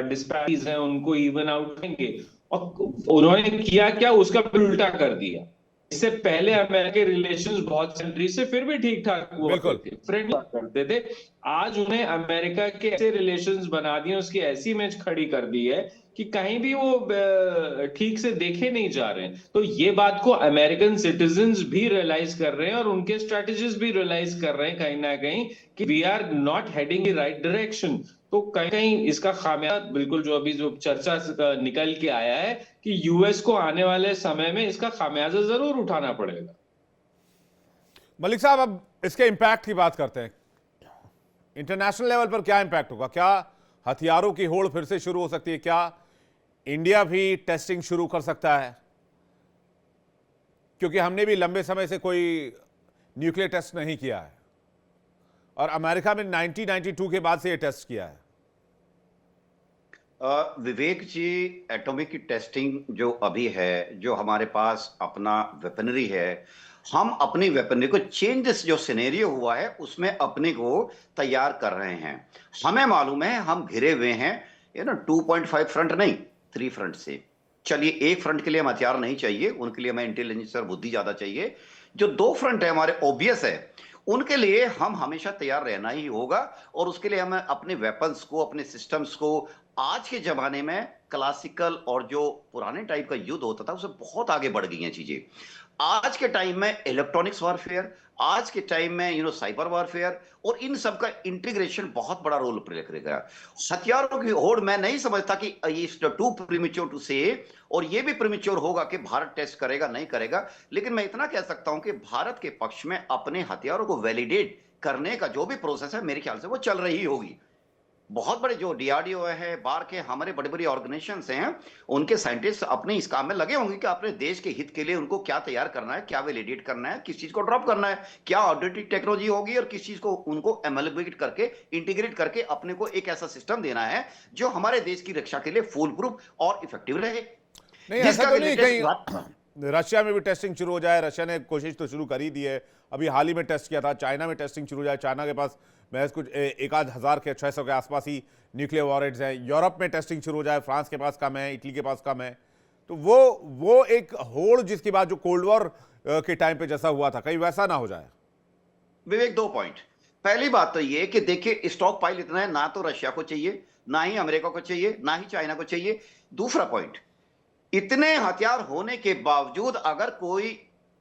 डिस्पैरिटीज हैं उनको इवन आउट करेंगे, और उन्होंने किया क्या, उसका उल्टा कर दिया। इससे पहले अमेरिकी रिलेशंस बहुत कंट्री से फिर भी ठीक ठाक हुआ बिल्कुल। करते, फ्रेंड हुआ करते थे। आज उन्हें अमेरिका के ऐसे रिलेशंस बना दिए, उसकी ऐसी इमेज खड़ी कर दी है कि कहीं भी वो ठीक से देखे नहीं जा रहे हैं। तो ये बात को अमेरिकन सिटीजन्स भी रियलाइज कर रहे हैं और उनके स्ट्रेटेजिस्ट भी रियलाइज कर रहे हैं कहीं ना कहीं कि we are not heading in right direction. तो कहीं कहीं इसका खामियाजा बिल्कुल जो अभी जो चर्चा निकल के आया है कि यूएस को आने वाले समय में इसका खामियाजा जरूर उठाना पड़ेगा। मलिक साहब, अब इसके इम्पैक्ट की बात करते हैं। इंटरनेशनल लेवल पर क्या इम्पैक्ट होगा? क्या हथियारों की होड़ फिर से शुरू हो सकती है? क्या इंडिया भी टेस्टिंग शुरू कर सकता है? क्योंकि हमने भी लंबे समय से कोई न्यूक्लियर टेस्ट नहीं किया है और अमेरिका में 1992 के बाद से ये टेस्ट किया है। विवेक जी, एटॉमिक की टेस्टिंग जो अभी है, जो हमारे पास अपना वेपनरी है, हम अपनी वेपनरी को चेंज जो सिनेरियो हुआ है उसमें अपने को तैयार कर रहे हैं। हमें मालूम है हम घिरे हुए हैं, 2.5 फ्रंट नहीं, 3 फ्रंट से। चलिए, एक फ्रंट के लिए हम हथियार नहीं चाहिए, उनके लिए हमें इंटेलिजेंस और बुद्धि ज्यादा चाहिए। जो 2 फ्रंट है हमारे ऑब्वियस है, उनके लिए हम हमेशा तैयार रहना ही होगा। और उसके लिए हमें अपने वेपन्स को, अपने सिस्टम्स को, आज के जमाने में क्लासिकल और जो पुराने टाइप का युद्ध होता था उससे बहुत आगे बढ़ गई हैं चीजें। आज के टाइम में इलेक्ट्रॉनिक्स वॉरफेयर, आज के टाइम में साइबर वॉरफेयर, और इन सब का इंटीग्रेशन बहुत बड़ा रोल प्ले करेगा। हथियारों की होड़ मैं नहीं समझता कि ये टू प्रीमेच्योर टू से, और ये भी प्रीमेच्योर होगा कि भारत टेस्ट करेगा नहीं करेगा। लेकिन मैं इतना कह सकता हूं कि भारत के पक्ष में अपने हथियारों को वैलिडेट करने का जो भी प्रोसेस है मेरे ख्याल से वो चल रही होगी। बहुत बड़े जो डीआरडीओ है, बाहर के हमारे बड़े बड़े ऑर्गेनाइजेशंस हैं, उनके साइंटिस्ट अपने इस काम में लगे होंगे कि अपने देश के हित के लिए उनको क्या तैयार करना है, क्या वैलिडेट करना है, किस चीज को ड्रॉप करना है, क्या आउटडेटेड टेक्नोलॉजी होगी और किस चीज को उनको एमलबिकेट करके, इंटीग्रेट करके अपने को एक ऐसा सिस्टम देना है जो हमारे देश की रक्षा के लिए फुल प्रूफ और इफेक्टिव रहे। नहीं, ऐसा तो नहीं कहीं रशिया में भी टेस्टिंग शुरू हो जाए? रशिया ने कोशिश तो शुरू कर ही दी है, अभी हाल ही में टेस्ट किया था। चाइना में टेस्टिंग शुरू हो जाए? चाइना के पास महज कुछ 1,000 के 600 के आसपास ही न्यूक्लियर वॉरेट्स हैं। यूरोप में टेस्टिंग शुरू हो जाए, फ्रांस के पास कम है, इटली के पास कम है। तो वो एक होड़ जिसके बाद जो कोल्ड वॉर के टाइम पे जैसा हुआ था, कहीं वैसा ना हो जाए। विवेक, 2 पॉइंट। पहली बात तो ये कि देखिए, स्टॉक पाइल इतना है, ना तो रशिया को चाहिए, ना ही अमेरिका को चाहिए, ना ही चाइना को चाहिए। दूसरा पॉइंट, इतने हथियार होने के बावजूद अगर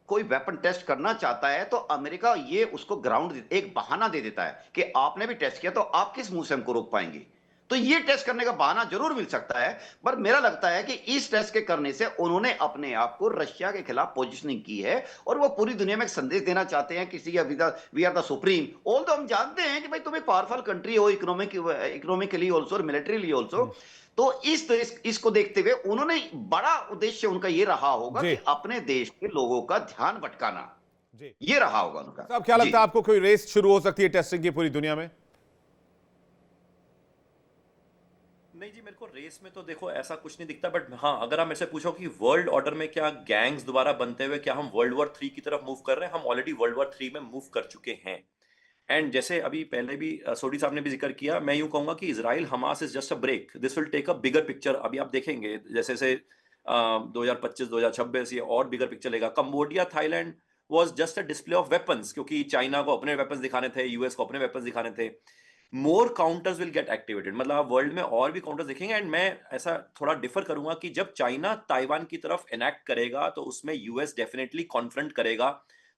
कोई वेपन टेस्ट करना चाहता है तो अमेरिका ये उसको ग्राउंड, एक बहाना दे देता है कि आपने भी टेस्ट किया तो आप किस मुंह से हमको रोक पाएंगे। तो ये टेस्ट करने का बहाना जरूर मिल सकता है, पर मेरा लगता है कि इस टेस्ट के करने से उन्होंने अपने आप को रशिया के खिलाफ पोजीशनिंग की है और वो पूरी दुनिया में एक संदेश देना चाहते हैं किसी we are the supreme. All तो हम जानते हैं कि भाई तुम एक पावरफुल कंट्री हो, इकोनॉमिकली ऑल्सो और मिलिट्रीली ऑल्सो। तो इसको देखते हुए उन्होंने, बड़ा उद्देश्य उनका ये रहा होगा कि अपने देश के लोगों का ध्यान भटकाना, ये रहा होगा उनका। अब क्या लगता है आपको, कोई रेस शुरू हो सकती है टेस्टिंग की पूरी दुनिया में? नहीं जी, मेरे को रेस में तो देखो ऐसा कुछ नहीं दिखता, बट हाँ, अगर आप मेरे से पूछो कि वर्ल्ड ऑर्डर में क्या गैंग्स दोबारा बनते हुए क्या हम वर्ल्ड वॉर 3 की तरफ मूव कर रहे हैं, हम ऑलरेडी वर्ल्ड वॉर 3 में मूव कर चुके हैं। एंड जैसे अभी पहले भी सोडी साहब ने भी जिक्र किया, मैं यूं कहूंगा कि Israel Hamas is just a break, this will take a bigger picture. अभी आप देखेंगे जैसे से 2025 2026 ये और बिगर पिक्चर लेगा। Cambodia Thailand was just a display of weapons, क्योंकि चाइना को अपने वेपन्स दिखाने थे, यूएस को अपने वेपन्स दिखाने थे। मोर काउंटर्स विल गेट एक्टिवेटेड, मतलब आप वर्ल्ड में और भी काउंटर्स देखेंगे। एंड मैं ऐसा थोड़ा डिफर करूंगा कि जब चाइना ताइवान की तरफ इनैक्ट करेगा तो उसमें यूएस डेफिनेटली कॉन्फ्रंट करेगा।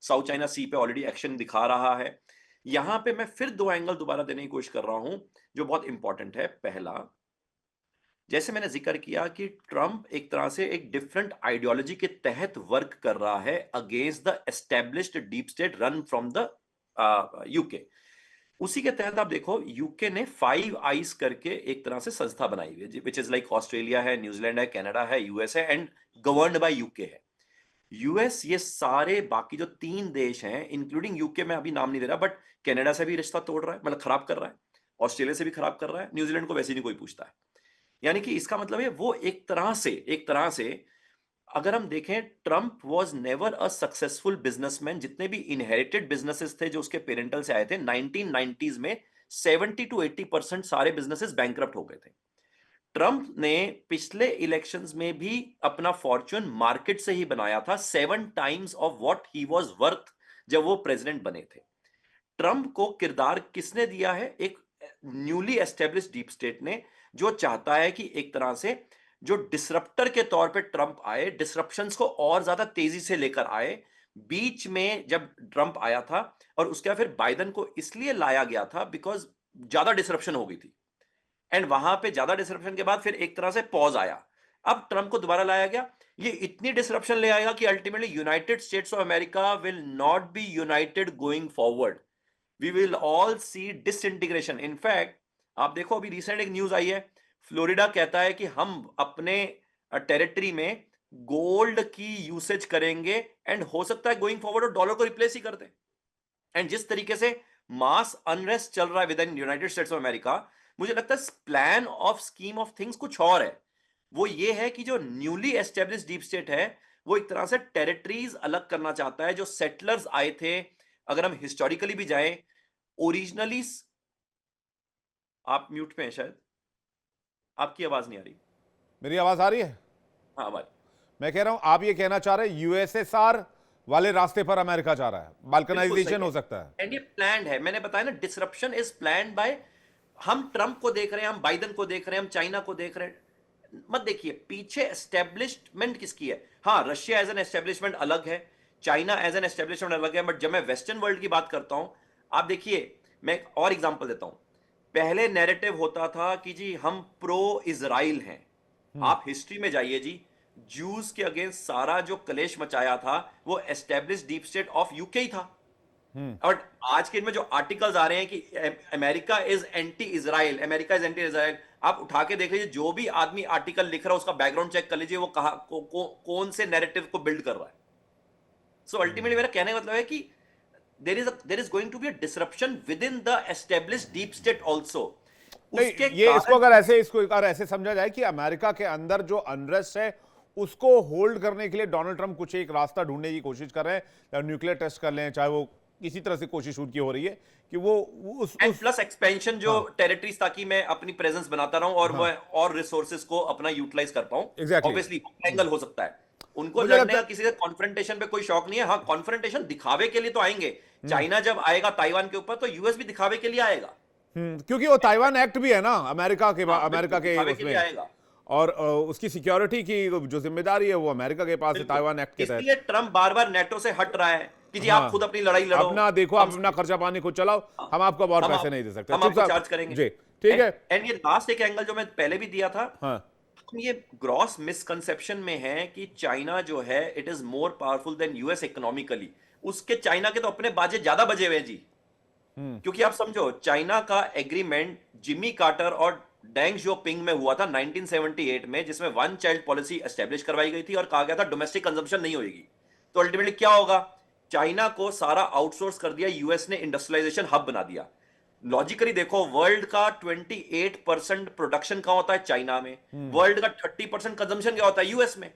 साउथ चाइना सी पे ऑलरेडी एक्शन दिखा रहा है। यहां पे मैं फिर 2 एंगल दोबारा देने की कोशिश कर रहा हूं जो बहुत इंपॉर्टेंट है। पहला, जैसे मैंने जिक्र किया कि ट्रंप एक तरह से एक डिफरेंट आइडियोलॉजी के तहत वर्क कर रहा है against the established deep state run from the UK. उसी के तहत आप देखो यूके ने 5 आईज करके एक तरह से संस्था बनाई हुई है, विच इज लाइक ऑस्ट्रेलिया है, न्यूजीलैंड है, कनाडा है, यूएस है एंड गवर्न्ड बाय यूके है। यूएस ये सारे बाकी जो 3 देश हैं इंक्लूडिंग यूके, में अभी नाम नहीं दे रहा, बट कनाडा से भी रिश्ता तोड़ रहा है, मतलब खराब कर रहा है, ऑस्ट्रेलिया से भी खराब कर रहा है, न्यूजीलैंड को वैसे ही नहीं कोई पूछता है। यानी कि इसका मतलब है वो एक तरह से अगर हम देखें, Trump was never a successful businessman. जितने भी इनहेरिटेड बिजनेसेस थे जो उसके पेरेंटल से आए थे 1990s में 70 to 80% सारे बिजनेसेस बैंकरप्ट हो गए थे। ट्रंप ने पिछले इलेक्शंस में भी अपना फॉर्च्यून मार्केट से ही बनाया था, 7 times of what he was worth जब वो प्रेसिडेंट बने थे। ट्रंप को किरदार किसने दिया है? एक न्यूली एस्टेब्लिश्ड डीप स्टेट ने, जो चाहता है कि एक तरह से जो डिसरप्टर के तौर पे ट्रंप आए, डिसरप्शंस को और ज्यादा तेजी से लेकर आए। बीच में जब ट्रंप आया था और उसके बाद फिर बाइडेन को इसलिए लाया गया था बिकॉज ज्यादा डिसरप्शन हो गई थी, एंड वहां पे ज्यादा डिसरप्शन के बाद फिर एक तरह से पॉज आया। अब ट्रंप को दोबारा लाया गया, ये इतनी डिसरप्शन ले आएगा कि ultimately United States of America will not be united going forward. We will all see disintegration. In fact आप देखो अभी रिसेंट एक न्यूज आई है, फ्लोरिडा कहता है कि हम अपने टेरिटरी में गोल्ड की यूसेज करेंगे एंड हो सकता है गोइंग फॉरवर्ड और डॉलर को रिप्लेस ही कर दें। एंड जिस तरीके से मास अनरेस्ट चल रहा है with in United States of America, मुझे लगता है plan of scheme of things कुछ और है। वो ये है कि जो न्यूली एस्टेब्लिश्ड डीप स्टेट है वो एक तरह से टेरिटरीज अलग करना चाहता है। जो सेटलर्स आए थे, अगर हम हिस्टोरिकली भी जाएं, ओरिजिनली आप म्यूट पे हैं शायद, आपकी आवाज नहीं आ रही। मेरी आवाज आ रही है? हाँ आवाज। मैं कह रहा हूं आप ये कहना चाह रहे हैं यूएसएसआर वाले रास्ते पर अमेरिका जा रहा है, बाल्कनाइजेशन हो सकता है। एंड ये प्लान्ड है, मैंने बताया ना, डिसरप्शन इज प्लान्ड बाय। हम ट्रंप को देख रहे हैं, हम बाइडेन को देख रहे हैं, हम चाइना को देख रहे हैं। मत देखिए पीछे एस्टेब्लिशमेंट किसकी है। हाँ, रशिया एज एन एस्टेब्लिशमेंट अलग है, चाइना एज एन एस्टेब्लिशमेंट अलग है, बट जब मैं वेस्टर्न वर्ल्ड की बात करता हूं, आप देखिए, मैं एक और एग्जांपल देता हूं। पहले नैरेटिव होता था कि जी हम प्रो इजराइल हैं। आप हिस्ट्री में जाइए जी, जूस के अगेंस्ट सारा जो कलेश मचाया था वो established deep state of UK ही था। और आज के इनमें जो आर्टिकल्स आ रहे हैं कि America is anti Israel, America is anti Israel, आप उठा के देख लीजिए, जो भी आदमी आर्टिकल लिख रहा है उसका बैकग्राउंड चेक कर लीजिए, वो कहा कौन से नैरेटिव को बिल्ड कर रहा है। सो अल्टीमेटली मेरा कहने का मतलब है कि there is going to be a disruption within the established deep state also। इसको अगर ऐसे समझा जाए कि अमेरिका के अंदर जो अनरेस्ट है उसको होल्ड करने के लिए डोनाल्ड ट्रंप कुछ एक रास्ता ढूंढने की कोशिश कर रहे हैं, न्यूक्लियर टेस्ट कर लें, चाहे वो किसी तरह से कोशिश उनकी हो रही है कि वो उस प्लस एक्सपेंशन जो टेरिटरीज, ताकि मैं अपनी प्रेजेंस बनाता रहूं और मैं और रिसोर्सेज को अपना यूटिलाइज कर पाऊं। ऑब्वियसली एंगल हो सकता है, उनको लड़ने का किसी से कॉन्फ्रंटेशन पे कोई शौक नहीं है। हाँ, कॉन्फ्रंटेशन दिखावे के लिए तो आएंगे। चाइना जब आएगा ताइवान के ऊपर तो यूएस भी दिखावे के लिए आएगा, क्योंकि वो ताइवान एक्ट भी है ना अमेरिका के उसमें आएगा, और उसकी सिक्योरिटी की जो जिम्मेदारी है वो अमेरिका के पास है ताइवान एक्ट के तहत। इसलिए ट्रंप बार बार नेटो से हट रहा है कि जी आप खुद अपनी लड़ाई लड़ो, अपना देखो, आप अपना खर्चा पानी खुद चलाओ, हम आपको और पैसे नहीं दे सकते, हम आपको चार्ज करेंगे जी, ठीक है। एंड ये लास्ट एक एंगल जो मैं पहले भी दिया था, हाँ, हम ये ग्रॉस मिसकंसेप्शन में है कि चाइना जो है it is more powerful than US economically. उसके चाइना के तो अपने बाजे ज्यादा बजे हुए जी, क्योंकि आप समझो चाइना का एग्रीमेंट जिमी कार्टर और डेंग जियोपिंग में हुआ था 1978 में, जिसमें वन चाइल्ड पॉलिसी एस्टेब्लिश करवाई गई थी और कहा गया था डोमेस्टिक कंजम्पशन नहीं होगी। तो अल्टीमेटली क्या होगा, चाइना को सारा आउटसोर्स कर दिया, यूएस ने इंडस्ट्रियलाइजेशन हब बना दिया। लॉजिकली देखो, वर्ल्ड का 28% प्रोडक्शन कहां होता है? चाइना में। वर्ल्ड का 30% कंजम्पशन क्या होता है? यूएस में।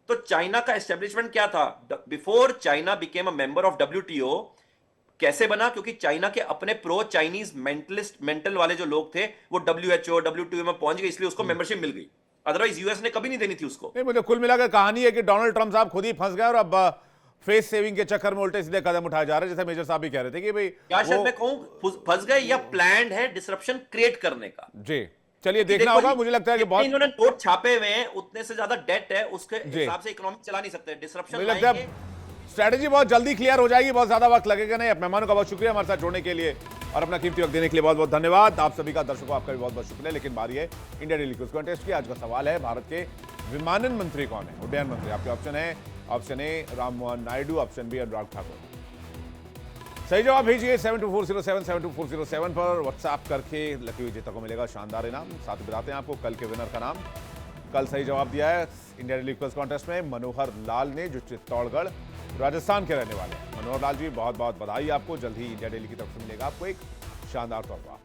तो चाइना का एस्टेब्लिशमेंट क्या था? Before China became a member of WTO, कैसे बना? क्योंकि चाइना के अपने प्रो चाइनीज मेंटल वाले जो लोग थे वो डब्ल्यूएचओ डब्ल्यूटीओ में पहुंच गए, इसलिए उसको मेंबरशिप मिल गई। अदरवाइज यूएस ने कभी नहीं देनी थी उसको। नहीं, मुझे कुल मिलाकर कहानी है कि डोनाल्ड ट्रंप साहब खुद ही फंस गए और अब फेस सेविंग के चक्कर में उल्टे सीधे कदम उठाए जा रहे हैं, जैसे मेजर साहब भी कह रहे थे कि भाई क्या शायद मैं कहूं फंस गए या प्लान्ड है डिसरप्शन क्रिएट करने का। जी, चलिए देखना होगा। मुझे लगता है कि बहुत इन्होंने नोट छापे हुए हैं, उतने से ज्यादा डेट है, उसके हिसाब से इकोनॉमी चला नहीं सकते। डिसरप्शन लाएंगे, स्ट्रैटेजी बहुत जल्दी क्लियर हो जाएगी, बहुत ज्यादा वक्त लगेगा नहीं। अब मेहमानों का बहुत शुक्रिया हमारे साथ जुड़ने के लिए और अपना कीमती वक्त देने के लिए बहुत बहुत धन्यवाद। आप सभी का, दर्शकों आपका भी बहुत बहुत शुक्रिया। लेकिन बारी है इंडिया डेली क्विज कॉन्टेस्ट की। आज का सवाल है, भारत के विमानन मंत्री कौन है? उड्डयन मंत्री। आपके ऑप्शन है, option A Ram Mohan Naidu, option B Anurag Thakur. सही जवाब भेजिए 72407 72407 पर व्हाट्सएप करके। लकी विजेता को मिलेगा शानदार इनाम। साथ ही बताते हैं आपको कल के विनर का नाम। कल सही जवाब दिया है इंडिया डेली क्विज कॉन्टेस्ट में मनोहर लाल ने, जो चित्तौड़गढ़ राजस्थान के रहने वाले हैं। मनोहर लाल जी, बहुत बहुत बधाई आपको। जल्द ही इंडिया डेली की तरफ से मिलेगा आपको एक शानदार तोहफा।